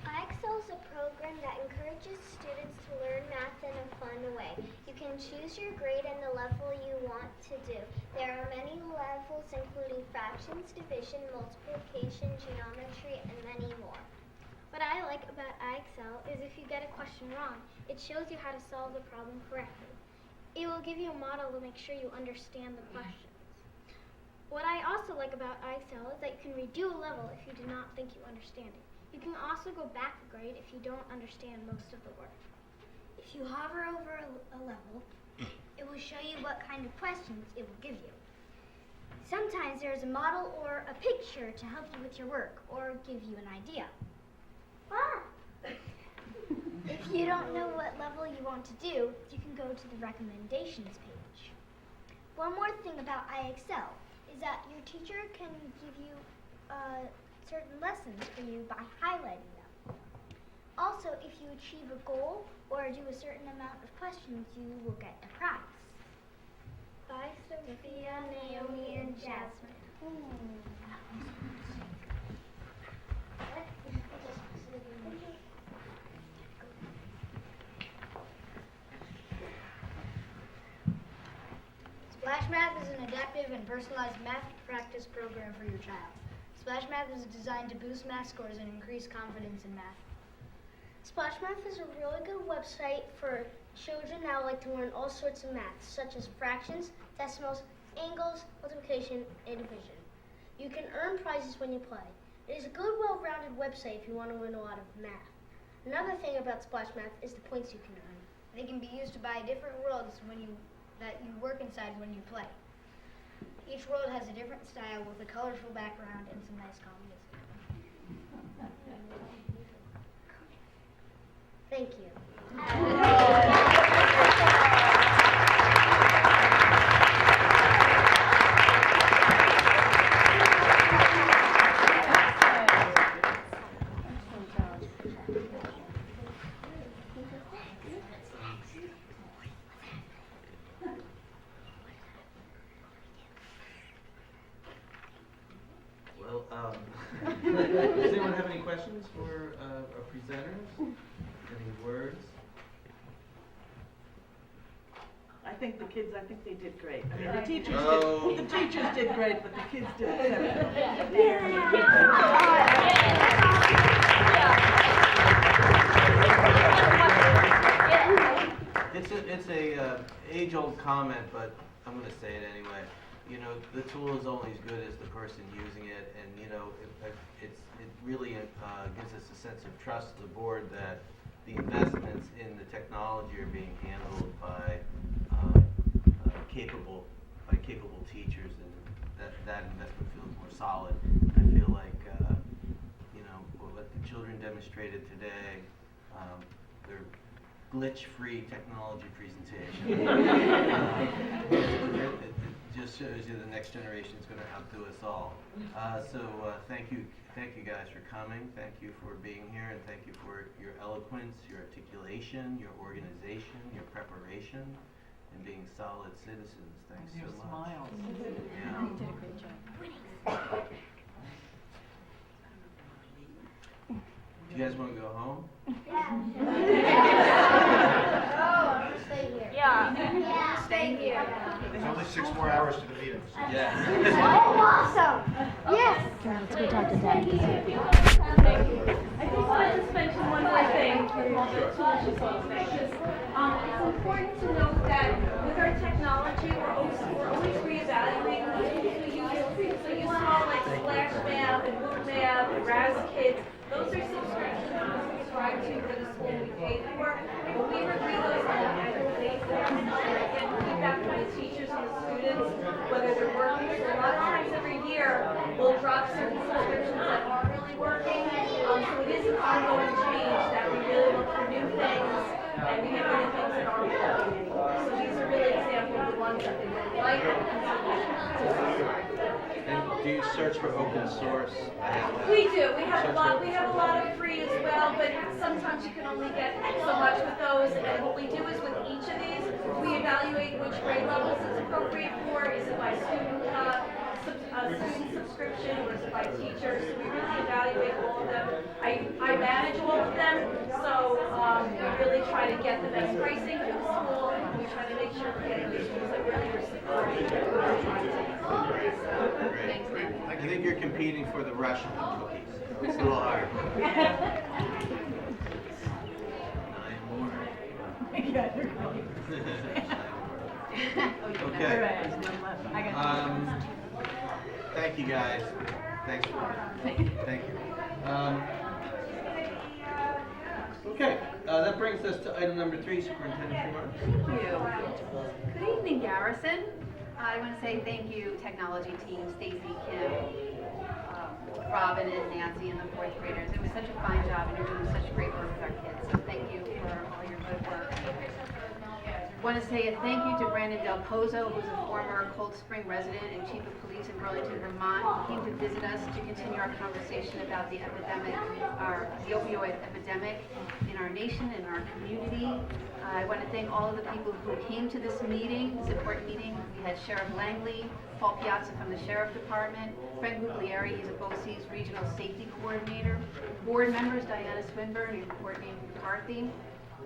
iExcel is a program that encourages students to learn math in a fun way. You can choose your grade and the level you want to do. There are many levels including fractions, division, multiplication, geometry, and many more. What I like about iExcel is if you get a question wrong, it shows you how to solve the problem correctly. It will give you a model to make sure you understand the questions. What I also like about iExcel is that you can redo a level if you do not think you understand it. You can also go back a grade if you don't understand most of the work. If you hover over a level, it will show you what kind of questions it will give you. Sometimes there is a model or a picture to help you with your work or give you an idea. If you don't know what level you want to do, you can go to the recommendations page. One more thing about iExcel is that your teacher can give you certain lessons for you by highlighting them. Also, if you achieve a goal or do a certain amount of questions, you will get a prize. Bye, Sophia, Naomi, and Jasmine. Splash Math is an adaptive and personalized math practice program for your child. Splash Math is designed to boost math scores and increase confidence in math. Splash Math is a really good website for children that would like to learn all sorts of math, such as fractions, decimals, angles, multiplication, and division. You can earn prizes when you play. It is a good, well-rounded website if you want to learn a lot of math. Another thing about Splash Math is the points you can earn. They can be used to buy different worlds that you work inside when you play. Each world has a different style with a colorful background and some nice combinations. Thank you. Does anyone have any questions for our presenters? Any words? I think they did great. I mean, the teachers Oh. did great, but the kids did exceptional. It's a age-old comment, but I'm going to say it anyway. You know, the tool is only as good as the person using it, and you know, it really gives us a sense of trust to the board that the investments in the technology are being handled by capable teachers, and that investment feels more solid. I feel like what the children demonstrated today, their glitch-free technology presentation. It just shows you the next generation is going to outdo us all. So thank you guys for coming. Thank you for being here, and thank you for your eloquence, your articulation, your organization, your preparation, and being solid citizens. Thanks so much. Smiles. Yeah. You did a great job. Do you guys want to go home? Stay here. Yeah. Stay here. There's only 6 more hours to the meeting. Yeah. Oh, awesome! Yes! Let's go talk to Dad. I just wanted to mention one more thing with all the tools you saw today. It's important to note that with our technology, we're always reevaluating the tools we use. So you saw like Splash Map and Book Map and Raz Kids. Those are subscriptions we subscribe to for the school we pay for. But we review those on an annual basis and get feedback from the teachers and the students, whether they're working. So a lot of times every year, we'll drop certain subscriptions that aren't really working. So it is an ongoing change that we really look for new things and we get rid of things that aren't working anymore. So these are really examples of the ones that they really like and some that And do you search for open source? we do. We have a lot. We have a lot of free as well, but sometimes you can only get so much with those. And what we do is with each of these, we evaluate which grade levels it's appropriate for. Is it by student subscription or is it by teacher? So we really evaluate all of them. I manage all of them, so we really try to get the best pricing for the school. We try to make sure we're getting the schools that really are supporting. I think you're competing for the Russian cookies. It's a little hard. 9 more. Okay. Thank you guys. Thanks for thank you. Okay, that brings us to item number 3, Superintendent's remarks. Thank you. Good evening, Garrison. I want to say thank you, technology team, Stacy, Kim, Robin, and Nancy, and the 4th graders. It was such a fine job, and you're doing such great work with our kids. So thank you for all your good work. I want to say a thank you to Brandon Del Pozo, who's a former Cold Spring resident and chief of police in Burlington, Vermont. He came to visit us to continue our conversation about the epidemic, the opioid epidemic in our nation and our community. I want to thank all of the people who came to this meeting, support meeting. We had Sheriff Langley, Paul Piazza from the Sheriff Department, Frank Guglieri, he's a BOCES Regional Safety Coordinator, board members Diana Swinburne and Courtney McCarthy,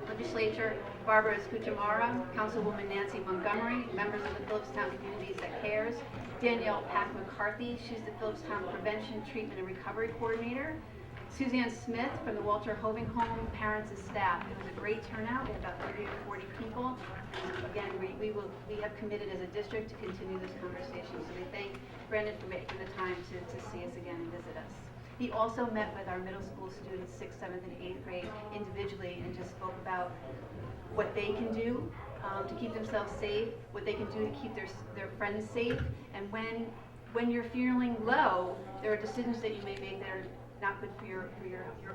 legislature Barbara Escuchamara, Councilwoman Nancy Montgomery, members of the Phillipstown Communities That Cares, Danielle Pack McCarthy, she's the Phillipstown Prevention, Treatment, and Recovery Coordinator, Suzanne Smith from the Walter Hoving Home, parents and staff. It was a great turnout. We had about 30 to 40 people. And again, we have committed as a district to continue this conversation. So we thank Brandon for making the time to see us again and visit us. He also met with our middle school students, 6th, 7th, and 8th grade individually and just spoke about what they can do to keep themselves safe, what they can do to keep their friends safe, and when you're feeling low, there are decisions that you may make that are not good for your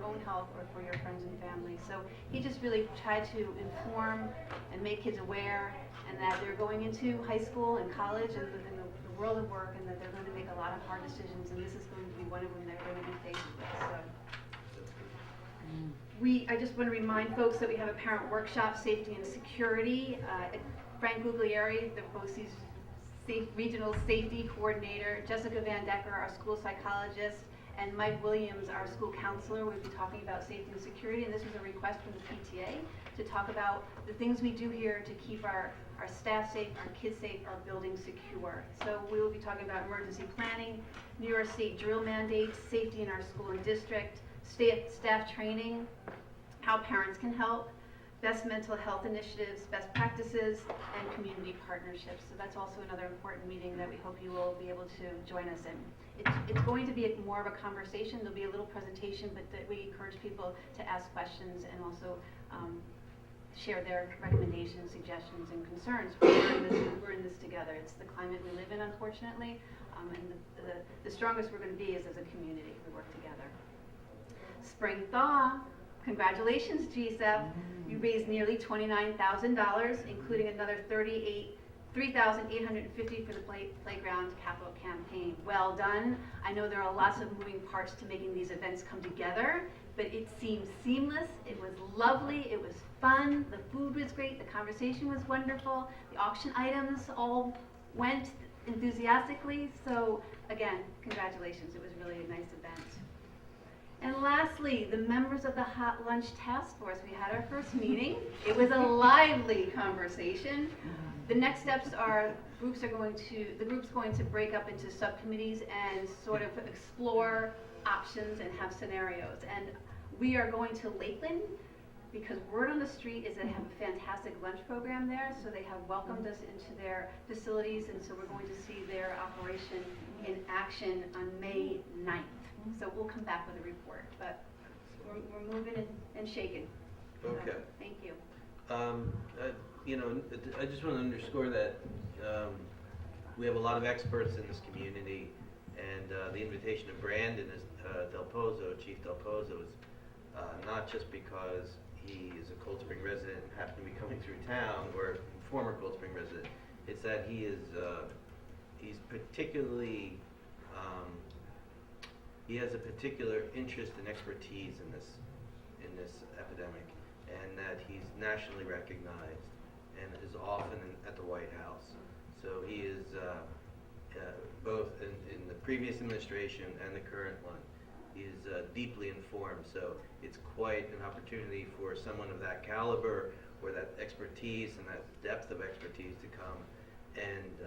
own health or for your friends and family. So he just really tried to inform and make kids aware, and that they're going into high school and college and the world of work, and that they're going to make a lot of hard decisions, and this is going to be one of them they're going to be faced with. So I just want to remind folks that we have a parent workshop, safety and security. Frank Guglieri, the BOCES Regional Safety Coordinator, Jessica Van Decker, our school psychologist, and Mike Williams, our school counselor, will be talking about safety and security. And this was a request from the PTA to talk about the things we do here to keep our staff safe, our kids safe, our buildings secure. So we will be talking about emergency planning, New York State drill mandates, safety in our school and district, staff training, how parents can help, best mental health initiatives, best practices, and community partnerships. So that's also another important meeting that we hope you will be able to join us in. It's going to be more of a conversation. There'll be a little presentation, but that we encourage people to ask questions and also share their recommendations, suggestions, and concerns. We're in this together. It's the climate we live in, unfortunately, and the strongest we're going to be is as a community. We work together. Spring thaw. Congratulations, GSEP. You raised nearly $29,000, including another $3,850 for the playground capital campaign. Well done. I know there are lots of moving parts to making these events come together, but it seemed seamless. It was lovely. It was fun. The food was great. The conversation was wonderful. The auction items all went enthusiastically. So again, congratulations. It was really a nice event. And lastly, the members of the Hot Lunch Task Force. We had our first meeting. It was a lively conversation. The next steps are the group's going to break up into subcommittees and sort of explore options and have scenarios. And we are going to Lakeland because word on the street is they have a fantastic lunch program there. So they have welcomed us into their facilities, and so we're going to see their operation in action on May 9th. So we'll come back with a report, but we're moving and shaking. Okay. So, thank you. I just want to underscore that we have a lot of experts in this community, and the invitation of Brandon is Del Pozo, Chief Del Pozo, is not just because he is a Cold Spring resident and happened to be coming through town, or former Cold Spring resident. It's that he's particularly he has a particular interest and expertise in this epidemic, and that he's nationally recognized and is often at the White House. So he is both in the previous administration and the current one. He is deeply informed. So it's quite an opportunity for someone of that caliber, or that expertise and that depth of expertise, to come and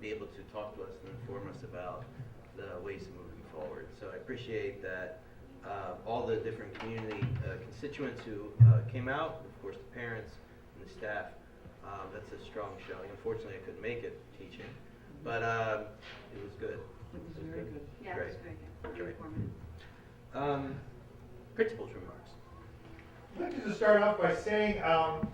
be able to talk to us and inform us about the ways of moving forward. So I appreciate that all the different community constituents who came out, of course the parents and the staff. That's a strong showing. Unfortunately, I couldn't make it teaching, but it was good. It was very good. Yeah, Great. it was very good. Very Great. informative. Principal's remarks. I'd like to just start off by saying how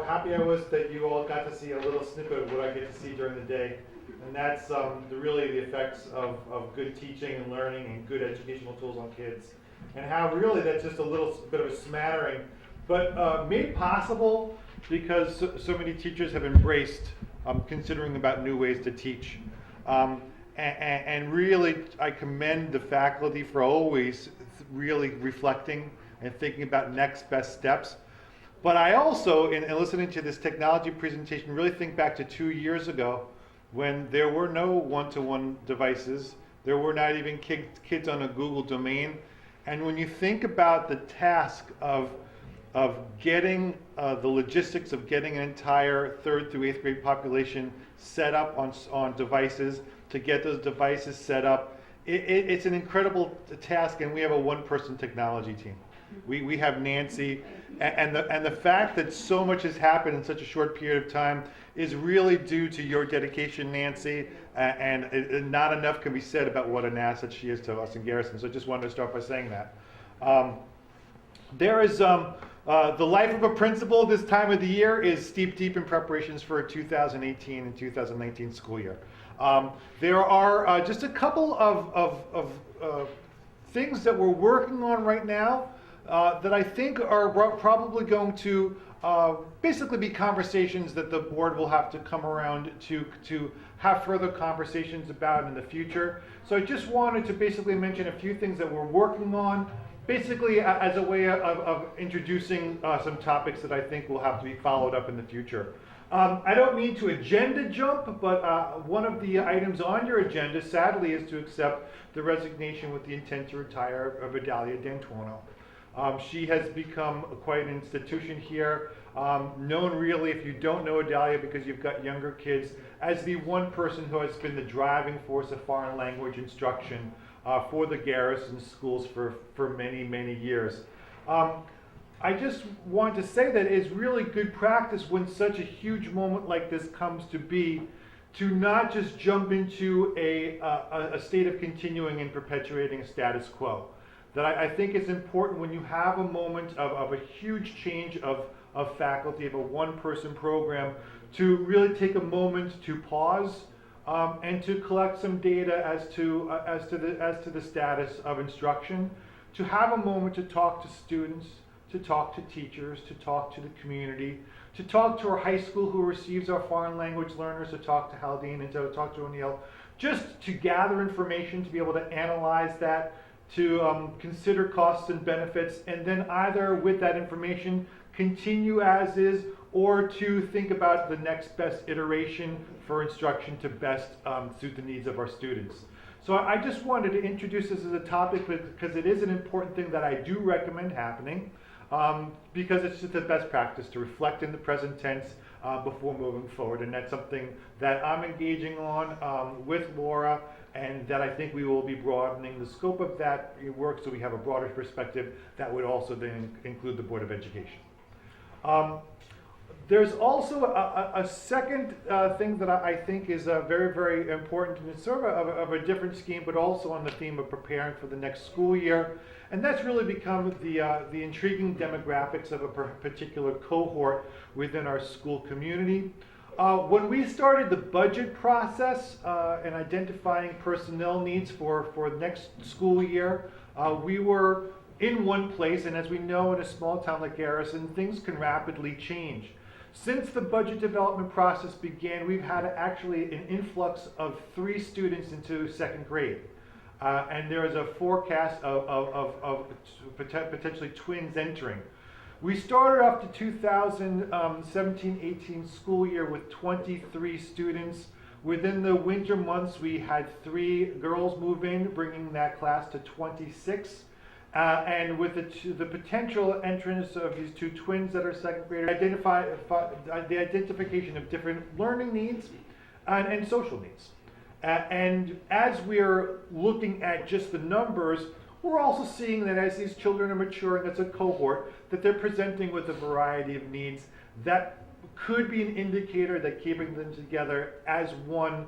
happy I was that you all got to see a little snippet of what I get to see during the day. And that's really the effects of good teaching and learning and good educational tools on kids. And how really that's just a little bit of a smattering, but made possible because so many teachers have embraced considering about new ways to teach. And really, I commend the faculty for always really reflecting and thinking about next best steps. But I also, in listening to this technology presentation, really think back to 2 years ago when there were no one-to-one devices. There were not even kids on a Google domain. And when you think about the task of getting the logistics of getting an entire 3rd through 8th grade population set up on devices, to get those devices set up, it's an incredible task, and we have a one-person technology team. We have Nancy, and the fact that so much has happened in such a short period of time is really due to your dedication, Nancy, and not enough can be said about what an asset she is to us in Garrison. So I just wanted to start by saying that. There is the life of a principal this time of the year is steep deep in preparations for a 2018 and 2019 school year. There are just a couple of things that we're working on right now that I think are probably going to basically be conversations that the board will have to come around to have further conversations about in the future. So I just wanted to basically mention a few things that we're working on, basically as a way of introducing some topics that I think will have to be followed up in the future. I don't mean to agenda jump, but one of the items on your agenda, sadly, is to accept the resignation with the intent to retire of Adalia D'Antuono. She has become quite an institution here, known really, if you don't know Adalia because you've got younger kids, as the one person who has been the driving force of foreign language instruction for the Garrison schools for many, many years. I just want to say that it's really good practice when such a huge moment like this comes to be, to not just jump into a state of continuing and perpetuating a status quo. That I think it's important when you have a moment of a huge change of faculty, of a one-person program, to really take a moment to pause and to collect some data as to the status of instruction, to have a moment to talk to students, to talk to teachers, to talk to the community, to talk to our high school who receives our foreign language learners, to talk to Haldane and to talk to O'Neill, just to gather information, to be able to analyze that, to consider costs and benefits, and then either with that information continue as is, or to think about the next best iteration for instruction to best suit the needs of our students. So I just wanted to introduce this as a topic because it is an important thing that I do recommend happening, because it's just the best practice to reflect in the present tense before moving forward. And that's something that I'm engaging on with Laura, and that I think we will be broadening the scope of that work so we have a broader perspective that would also then include the Board of Education. There's also a second thing that I think is very, very important, and it's sort of a different scheme, but also on the theme of preparing for the next school year. And that's really become the intriguing demographics of a particular cohort within our school community. When we started the budget process and identifying personnel needs for next school year, we were in one place, and as we know in a small town like Garrison, things can rapidly change. Since the budget development process began, we've had actually an influx of 3 students into 2nd grade. And there is a forecast of potentially twins entering. We started off the 2017-18 school year with 23 students. Within the winter months, we had 3 girls move in, bringing that class to 26. And with the potential entrance of these 2 twins that are 2nd graders, the identification of different learning needs and social needs. And as we're looking at just the numbers, we're also seeing that as these children are maturing as a cohort, that they're presenting with a variety of needs that could be an indicator that keeping them together as one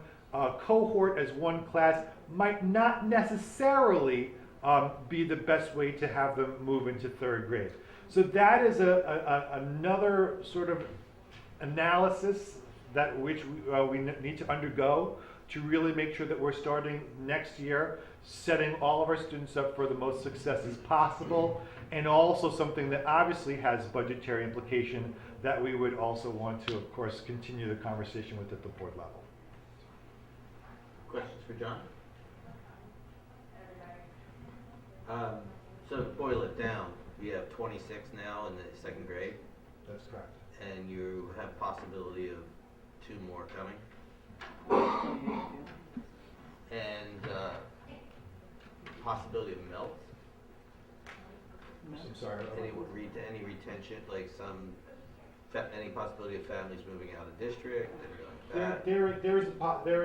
cohort, as one class, might not necessarily be the best way to have them move into 3rd grade. So that is another sort of analysis that we need to undergo to really make sure that we're starting next year setting all of our students up for the most successes possible, and also something that obviously has budgetary implication that we would also want to, of course, continue the conversation with at the board level. Questions for John? So to boil it down, you have 26 now in the 2nd grade, That's correct. and you have possibility of 2 more coming. And possibility of melt. I'm sorry. Any retention, like any possibility of families moving out of district, anything like that? There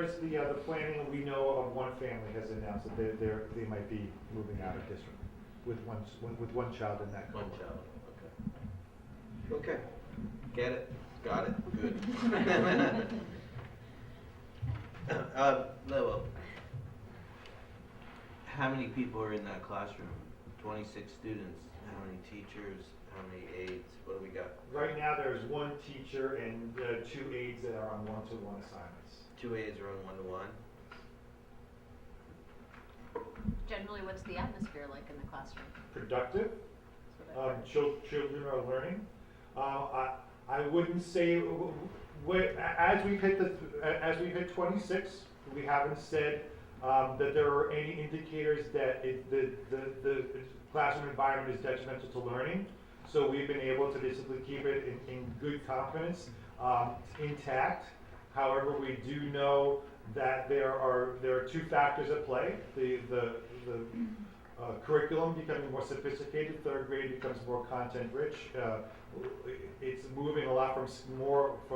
is the planning. We know of one family has announced that they might be moving out of district with one child in that cohort. One child. Okay. Okay. Get it. Got it. Good. Noah, how many people are in that classroom? 26 students. How many teachers? How many aides? What do we got? Right now, there's 1 teacher and 2 aides that are on one-to-one assignments. 2 aides are on one-to-one. Generally, what's the atmosphere like in the classroom? Productive. Children are learning. I wouldn't say as we've hit 26, we haven't said that there are any indicators that the classroom environment is detrimental to learning. So we've been able to basically keep it in good confidence, intact. However, we do know that there are 2 factors at play. The curriculum becoming more sophisticated. 3rd grade becomes more content rich. It's moving a lot from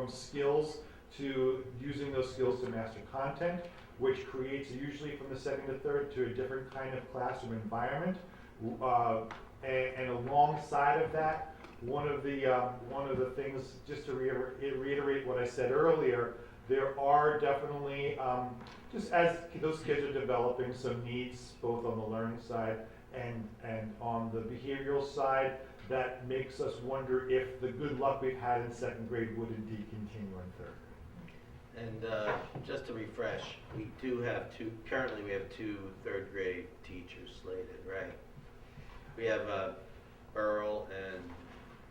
skills to using those skills to master content, which creates usually from the 2nd to 3rd to a different kind of classroom environment. And alongside of that, one of the things, just to reiterate what I said earlier, there are definitely, just as those kids are developing some needs, both on the learning side and on the behavioral side, that makes us wonder if the good luck we've had in second grade would indeed continue in third. And just to refresh, currently we have two third grade teachers slated, right? We have Earl and...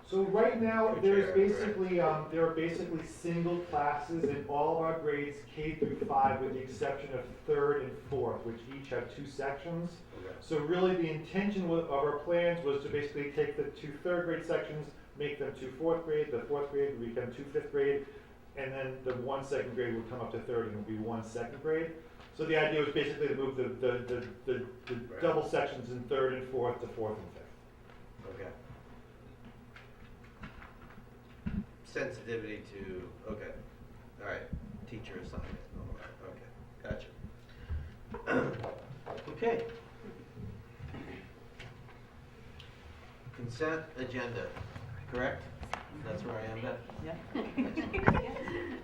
So right now, Chair, there are basically single classes in all of our grades, K through 5, with the exception of third and fourth, which each have 2 sections. Okay. So really the intention of our plans was to basically take the 2 third grade sections, make them 2 fourth grade, the fourth grade would become 2 fifth grade, and then the 1 second grade would come up to third and would be 1 second grade. So the idea was basically to move the Right. double sections in third and fourth to fourth and fifth. Okay. Sensitivity to, okay, all right, teacher assignment, all right, okay, gotcha. Okay. Consent agenda, correct? That's where I am, Beth? Yeah.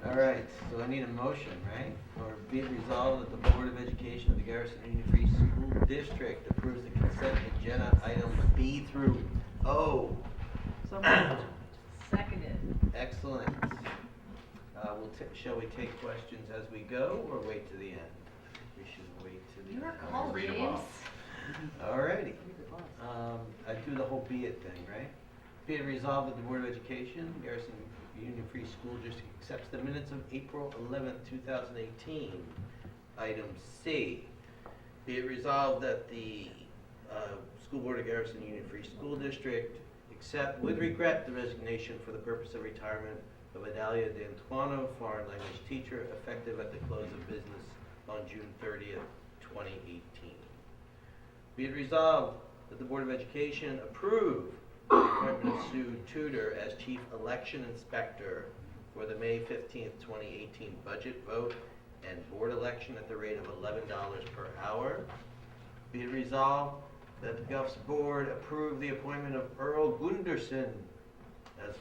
All right, so I need a motion, right? Or be it resolved that the Board of Education of the Garrison Union Free School District approves the consent agenda items B through O. So moved. Seconded. Excellent. Shall we take questions as we go, or wait to the end? We should wait to the end. Call, Read 'em James. off. All righty. I do the whole be it thing, right? Be it resolved that the Board of Education, Garrison Union Free School District accepts the minutes of April 11th, 2018. Item C. Be it resolved that the School Board of Garrison Union Free School District accept with regret the resignation for the purpose of retirement of Adalia D'Antuono, foreign language teacher, effective at the close of business on June 30th, 2018. Be it resolved that the Board of Education approve the appointment of Sue Tudor as Chief Election Inspector for the May 15th, 2018 budget vote and board election at the rate of $11 per hour. Be it resolved that the GUFS Board approve the appointment of Earl Gunderson as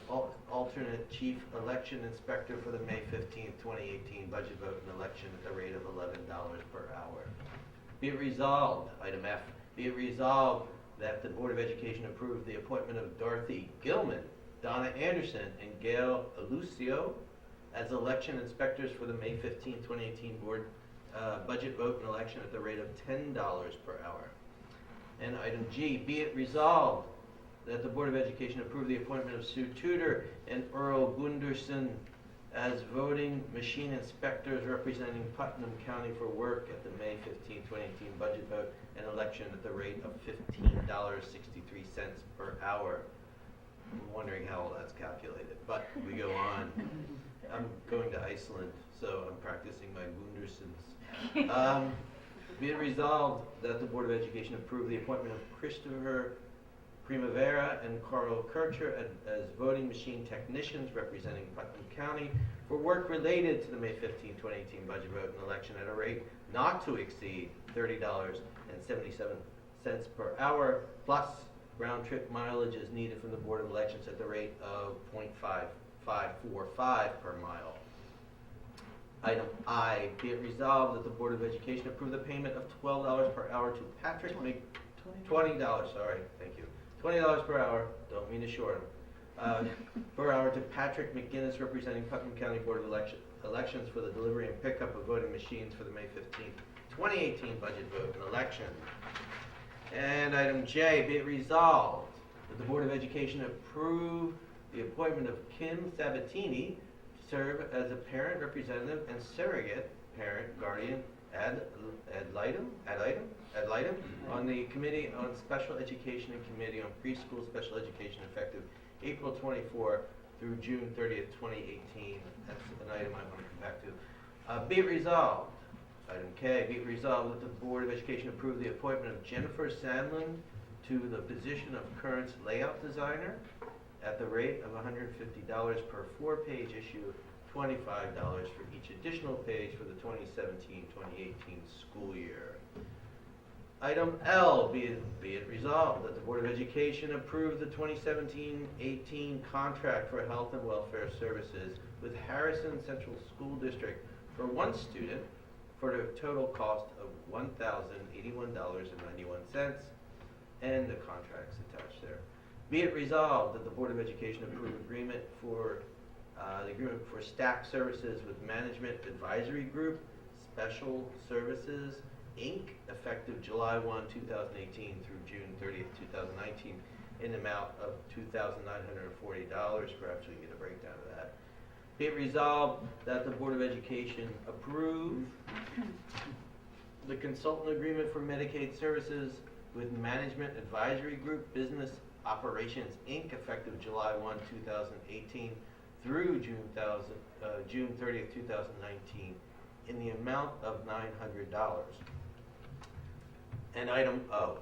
alternate Chief Election Inspector for the May 15th, 2018 budget vote and election at the rate of $11 per hour. Be it resolved, item F, be it resolved that the Board of Education approve the appointment of Dorothy Gilman, Donna Anderson, and Gail Alucio as election inspectors for the May 15, 2018 board budget vote and election at the rate of $10 per hour. And item G, be it resolved that the Board of Education approve the appointment of Sue Tudor and Earl Gunderson as voting machine inspectors representing Putnam County for work at the May 15, 2018 budget vote and election at the rate of $15.63 per hour. I'm wondering how all that's calculated, but we go on. I'm going to Iceland, so I'm practicing my Gundersons. Be it resolved that the Board of Education approve the appointment of Christopher Primavera and Carl Kircher as voting machine technicians representing Putnam County for work related to the May 15, 2018 budget vote and election at a rate not to exceed $30.77 per hour, plus round-trip mileage is needed from the Board of Elections at the rate of .5545 per mile. Item I, be it resolved that the Board of Education approve the payment of $12 per hour to Patrick $20, sorry, thank you. $20 per hour, don't mean to short him, per hour to Patrick McGinnis representing Putnam County Board of Elections for the delivery and pickup of voting machines for the May 15th, 2018 budget vote and election. And item J, be it resolved that the Board of Education approve the appointment of Kim Sabatini to serve as a parent representative and surrogate parent guardian ad litem on the Committee on Special Education and Committee on Preschool Special Education effective April 24 through June 30th, 2018. That's an item I want to come back to. Be it resolved, item K, be it resolved that the Board of Education approve the appointment of Jennifer Sandlin to the position of current layout designer at the rate of $150 per 4-page issue, $25 for each additional page for the 2017-2018 school year. Item L, be it resolved that the Board of Education approve the 2017-18 contract for health and welfare services with Harrison Central School District for one student for the total cost of $1,081.91, and the contracts attached there. Be it resolved that the Board of Education approve agreement for the agreement for staff services with Management Advisory Group, Special Services, Inc., effective July 1, 2018 through June 30th, 2019, in the amount of $2,940. Perhaps we can get a breakdown of that. Be it resolved that the Board of Education approve the consultant agreement for Medicaid services with Management Advisory Group, Business Operations, Inc., effective July 1, 2018 through June 30th, 2019, in the amount of $900. And item O,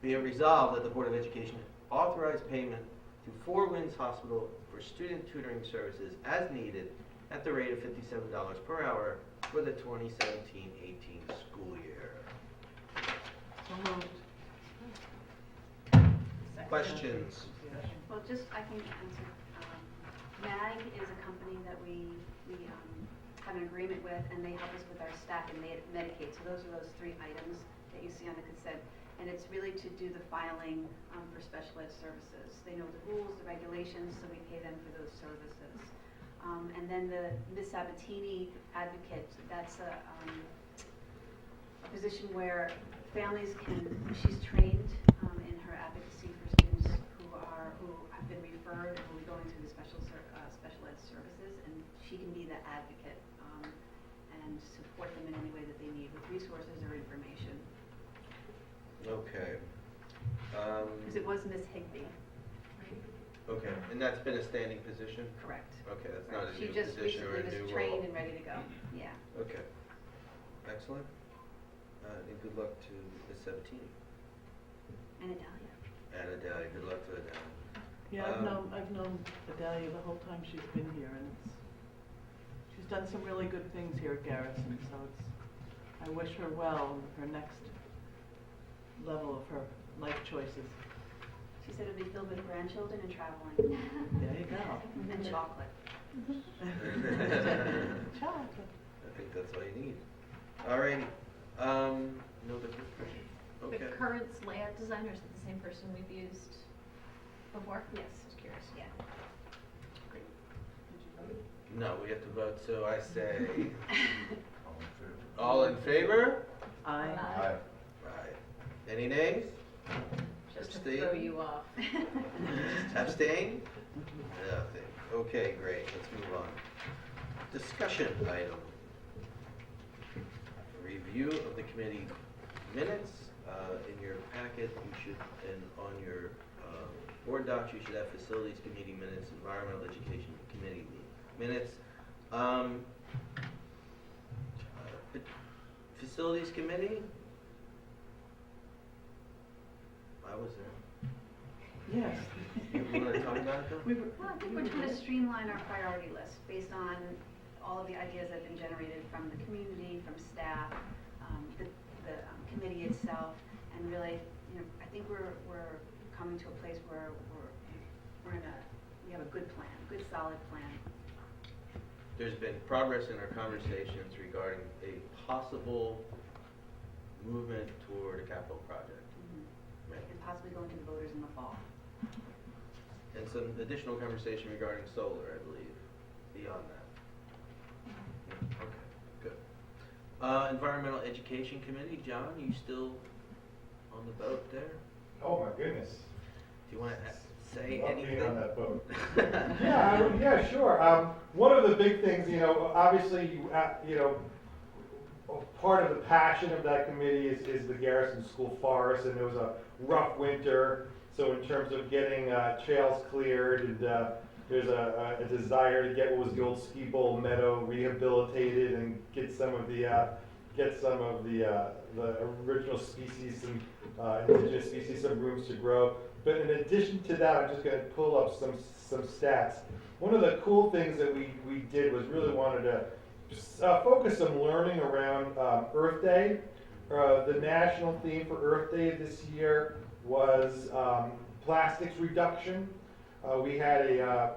be it resolved that the Board of Education authorize payment to Four Winds Hospital for student tutoring services as needed at the rate of $57 per hour for the 2017-18 school year. So moved. Questions? Well, just, I can answer. MAG is a company that we have an agreement with, and they help us with our staff and Medicaid. So those are those 3 items that you see on the consent. And it's really to do the filing for special ed services. They know the rules, the regulations, so we pay them for those services. And then the Miss Sabatini advocate, that's a position where families can, she's trained in her advocacy for students who have been referred and will be going through the special ed services, and she can be the advocate and support them in any way that they need with resources or information. Okay. Because it was Miss Higbee. Okay, and that's been a standing position? Correct. Okay, that's not a She new just position or recently a new was role. trained and ready to go. Yeah. Okay, excellent. And good luck to Ms. Sabatini. And Adalia. And Adalia, good luck to Adalia. Yeah, I've known Adalia the whole time she's been here, and she's done some really good things here at Garrison, so I wish her well in her next level of her life choices. She said it'd be filled with grandchildren and traveling. There you go. And chocolate. Chocolate. I think that's all you need. Alrighty, no different question. Okay. The current layout designer, is it the same person we've used before? Yes. Just curious. Yeah. No, we have to vote, so I say, all in favor? Aye. Aye. Right. Any nays? Just to Abstain? throw you off. Abstain? Nothing. Okay, great, let's move on. Discussion item. Review of the committee minutes. In your packet, you should, and on your board docs, you should have facilities committee minutes, environmental education committee minutes. Facilities committee? I was there. Yes. You want to talk about it though? Well, I think we're trying to streamline our priority list based on all of the ideas that have been generated from the community, from staff, the committee itself, and really, I think we're coming to a place where we have a good plan, good solid plan. There's been progress in our conversations regarding a possible movement toward a capital project. Right. And possibly going to the voters in the fall. And some additional conversation regarding solar, I believe, beyond that. Okay, good. Environmental Education Committee, John, you still on the boat there? Oh, my goodness. Do you want to say Love anything? being on that boat. Yeah, sure. One of the big things, obviously, part of the passion of that committee is the Garrison School Forest, and it was a rough winter. So in terms of getting trails cleared, and there's a desire to get what was the old Ski Bowl Meadow rehabilitated and get some of the original species, some indigenous species, some rooms to grow. But in addition to that, I'm just going to pull up some stats. One of the cool things that we did was really wanted to just focus some learning around Earth Day. The national theme for Earth Day this year was plastics reduction. We had a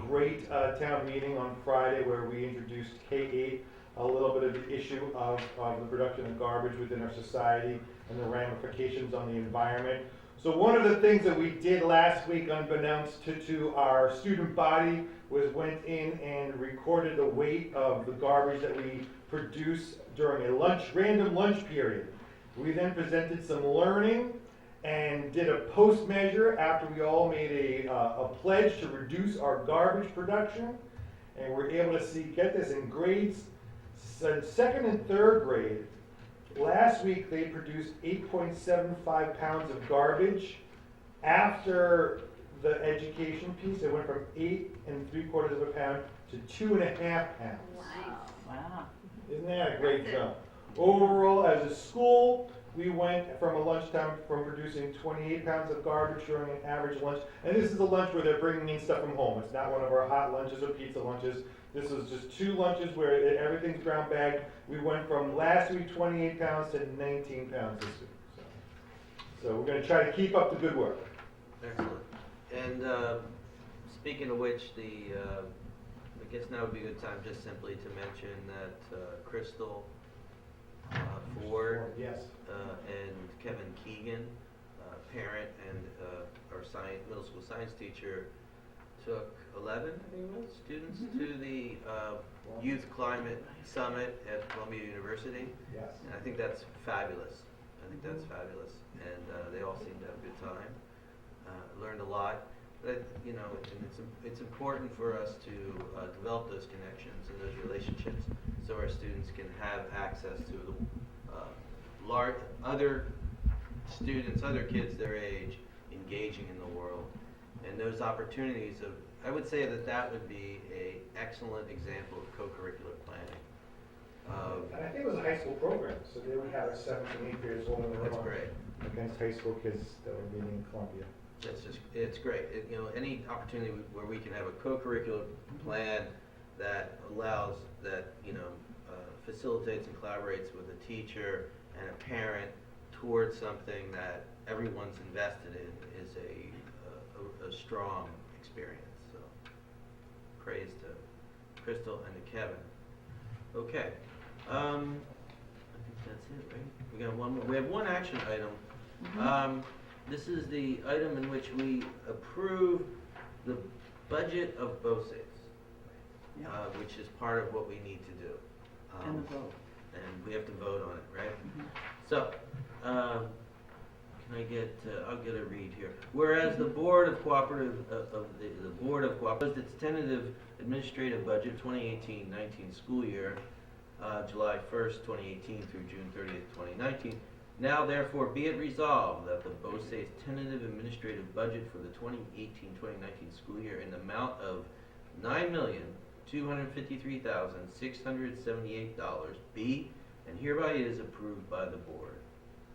great town meeting on Friday where we introduced K-8, a little bit of the issue of the production of garbage within our society and the ramifications on the environment. So one of the things that we did last week, unbeknownst to our student body, was went in and recorded the weight of the garbage that we produce during a random lunch period. We then presented some learning and did a post measure after we all made a pledge to reduce our garbage production. And we're able to see, get this, in grades second and third grade. Last week they produced 8.75 pounds of garbage. After the education piece, it went from 8 3/4 of a pound to 2.5 pounds. Wow. Isn't that a great jump? Overall, as a school, we went from a lunchtime from producing 28 pounds of garbage during an average lunch. And this is a lunch where they're bringing in stuff from home. It's not one of our hot lunches or pizza lunches. This is just 2 lunches where everything's brown bagged. We went from last week 28 pounds to 19 pounds this week. So we're going to try to keep up the good work. Excellent. And speaking of which, I guess now would be a good time just simply to mention that Crystal Ford Yes. and Kevin Keegan, parent and our middle school science teacher, took 11, I think it was, students to the Youth Climate Summit at Columbia University. Yes. And I think that's fabulous. And they all seemed to have a good time. Learned a lot. But, and it's important for us to develop those connections and those relationships so our students can have access to the other students, other kids their age, engaging in the world. And those opportunities I would say that would be an excellent example of co-curricular planning. And I think it was a high school program, so they would have a 7th and 8th graders all in the room. That's great. Against high school kids that were meeting in Columbia. It's great. Any opportunity where we can have a co-curricular plan that allows, facilitates and collaborates with a teacher and a parent towards something that everyone's invested in is a strong experience. So, praise to Crystal and to Kevin. Okay, I think that's it, right? We got one more. We have one action item. This is the item in which we approve the budget of BOCES, which is part of what we need to do. And the vote. And we have to vote on it, right? So, can I get? I'll get a read here. Whereas the Board of Cooperative the Board of Cooperative its tentative administrative budget 2018-19 school year, July 1st, 2018 through June 30th, 2019. Now, therefore, be it resolved that the BOCES tentative administrative budget for the 2018-2019 school year in the amount of $9,253,678 be and hereby is approved by the board.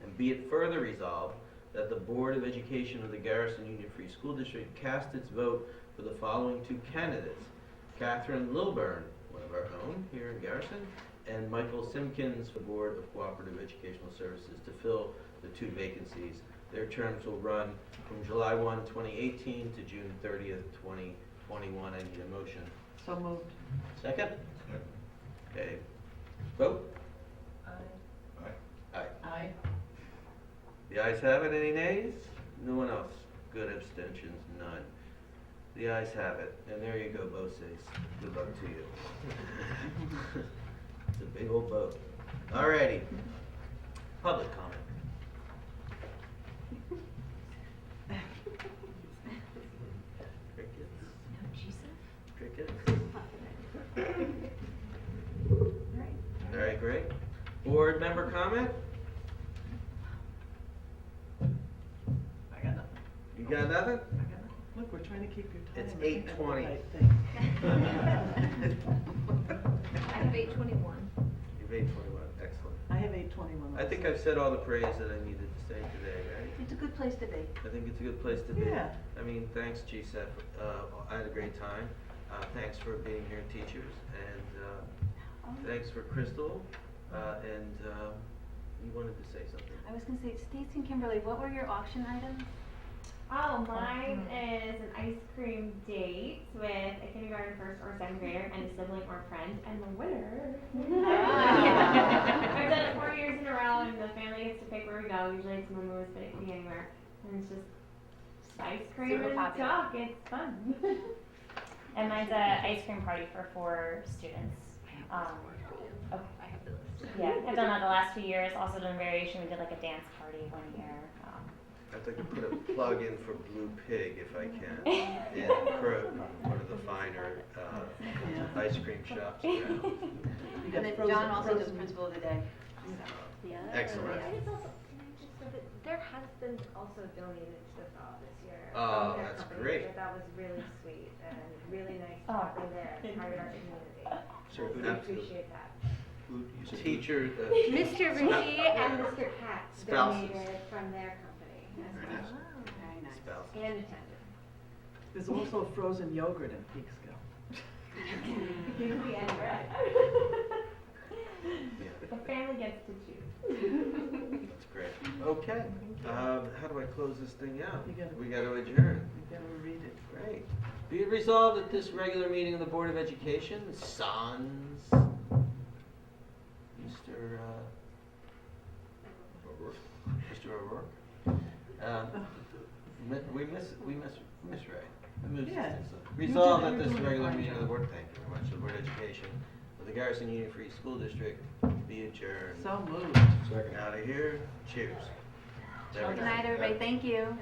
And be it further resolved that the Board of Education of the Garrison Union Free School District cast its vote for the following 2 candidates: Catherine Lilburn, one of our own here in Garrison, and Michael Simpkins for Board of Cooperative Educational Services to fill the 2 vacancies. Their terms will run from July 1, 2018 to June 30th, 2021. I need a motion. So moved. Second? Okay. Vote? Aye. Aye. The ayes have it. Any nays? No one else. Good. Abstentions? None. The ayes have it. And there you go, BOCES. Good luck to you. It's a big old boat. Alrighty. Public comment. Crickets? Alright, great. Board member comment? I got nothing. You got nothing? I got nothing. Look, we're trying to keep your time. It's I think that's the 8:20. right thing. I have 8:21. You've 8:21. Excellent. I have 8:21. I think I've said all the praise that I needed to say today, right? It's a good place to be. I think it's a good place to be. Yeah. I mean, thanks, GSEF. I had a great time. Thanks for being here, teachers. And thanks for Crystal. And you wanted to say something. I was gonna say, Stacy and Kimberly, what were your auction items? Oh, mine is an ice cream date with a kindergarten, first, or second grader, and a sibling or friend, and the winner. I've done it 4 years in a row, and the family gets to pick where we go. Usually it's Momo's, but it can be anywhere. And it's just ice cream Super and popular. talk. It's fun. And mine's a ice cream party for 4 students. I have the list. Yeah, I've done that the last few years. Also done variation. We did like a dance party one year. I'd like to put a plug in for Blue Pig if I can, in one of the finer ice cream shops around. You And got then frozen- John also does frozen- principal of the day. Excellent. I think it's also, can I just say that their husband also donated to the fall this year. Oh, from their that's company, great. which I thought was really sweet and really nice Oh. talking there as part of our community. Sure, We absolutely. appreciate that. Teacher, Mr. Ritchie and Mr. Katz Spouses. donated from their company as Very well. nice. Very nice. Spouse. And attended. There's also frozen yogurt in Peekskill. And bread. Yeah. The family gets to choose. That's great. Okay, how do I close this thing out? You gotta- We gotta adjourn. You gotta read it. Great. Be it resolved at this regular meeting of the Board of Education, Sans Mr. O'Rourke. We miss Ray. Yeah. Resolved You at did- this you're doing a regular fine meeting of the job. Board, thank you very much, the Board of Education of the Garrison Union Free School District be adjourned. So moved. Out of here, cheers. There we Good go. night, everybody. Thank you.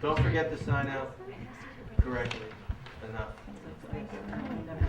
Don't forget to sign out correctly enough. Never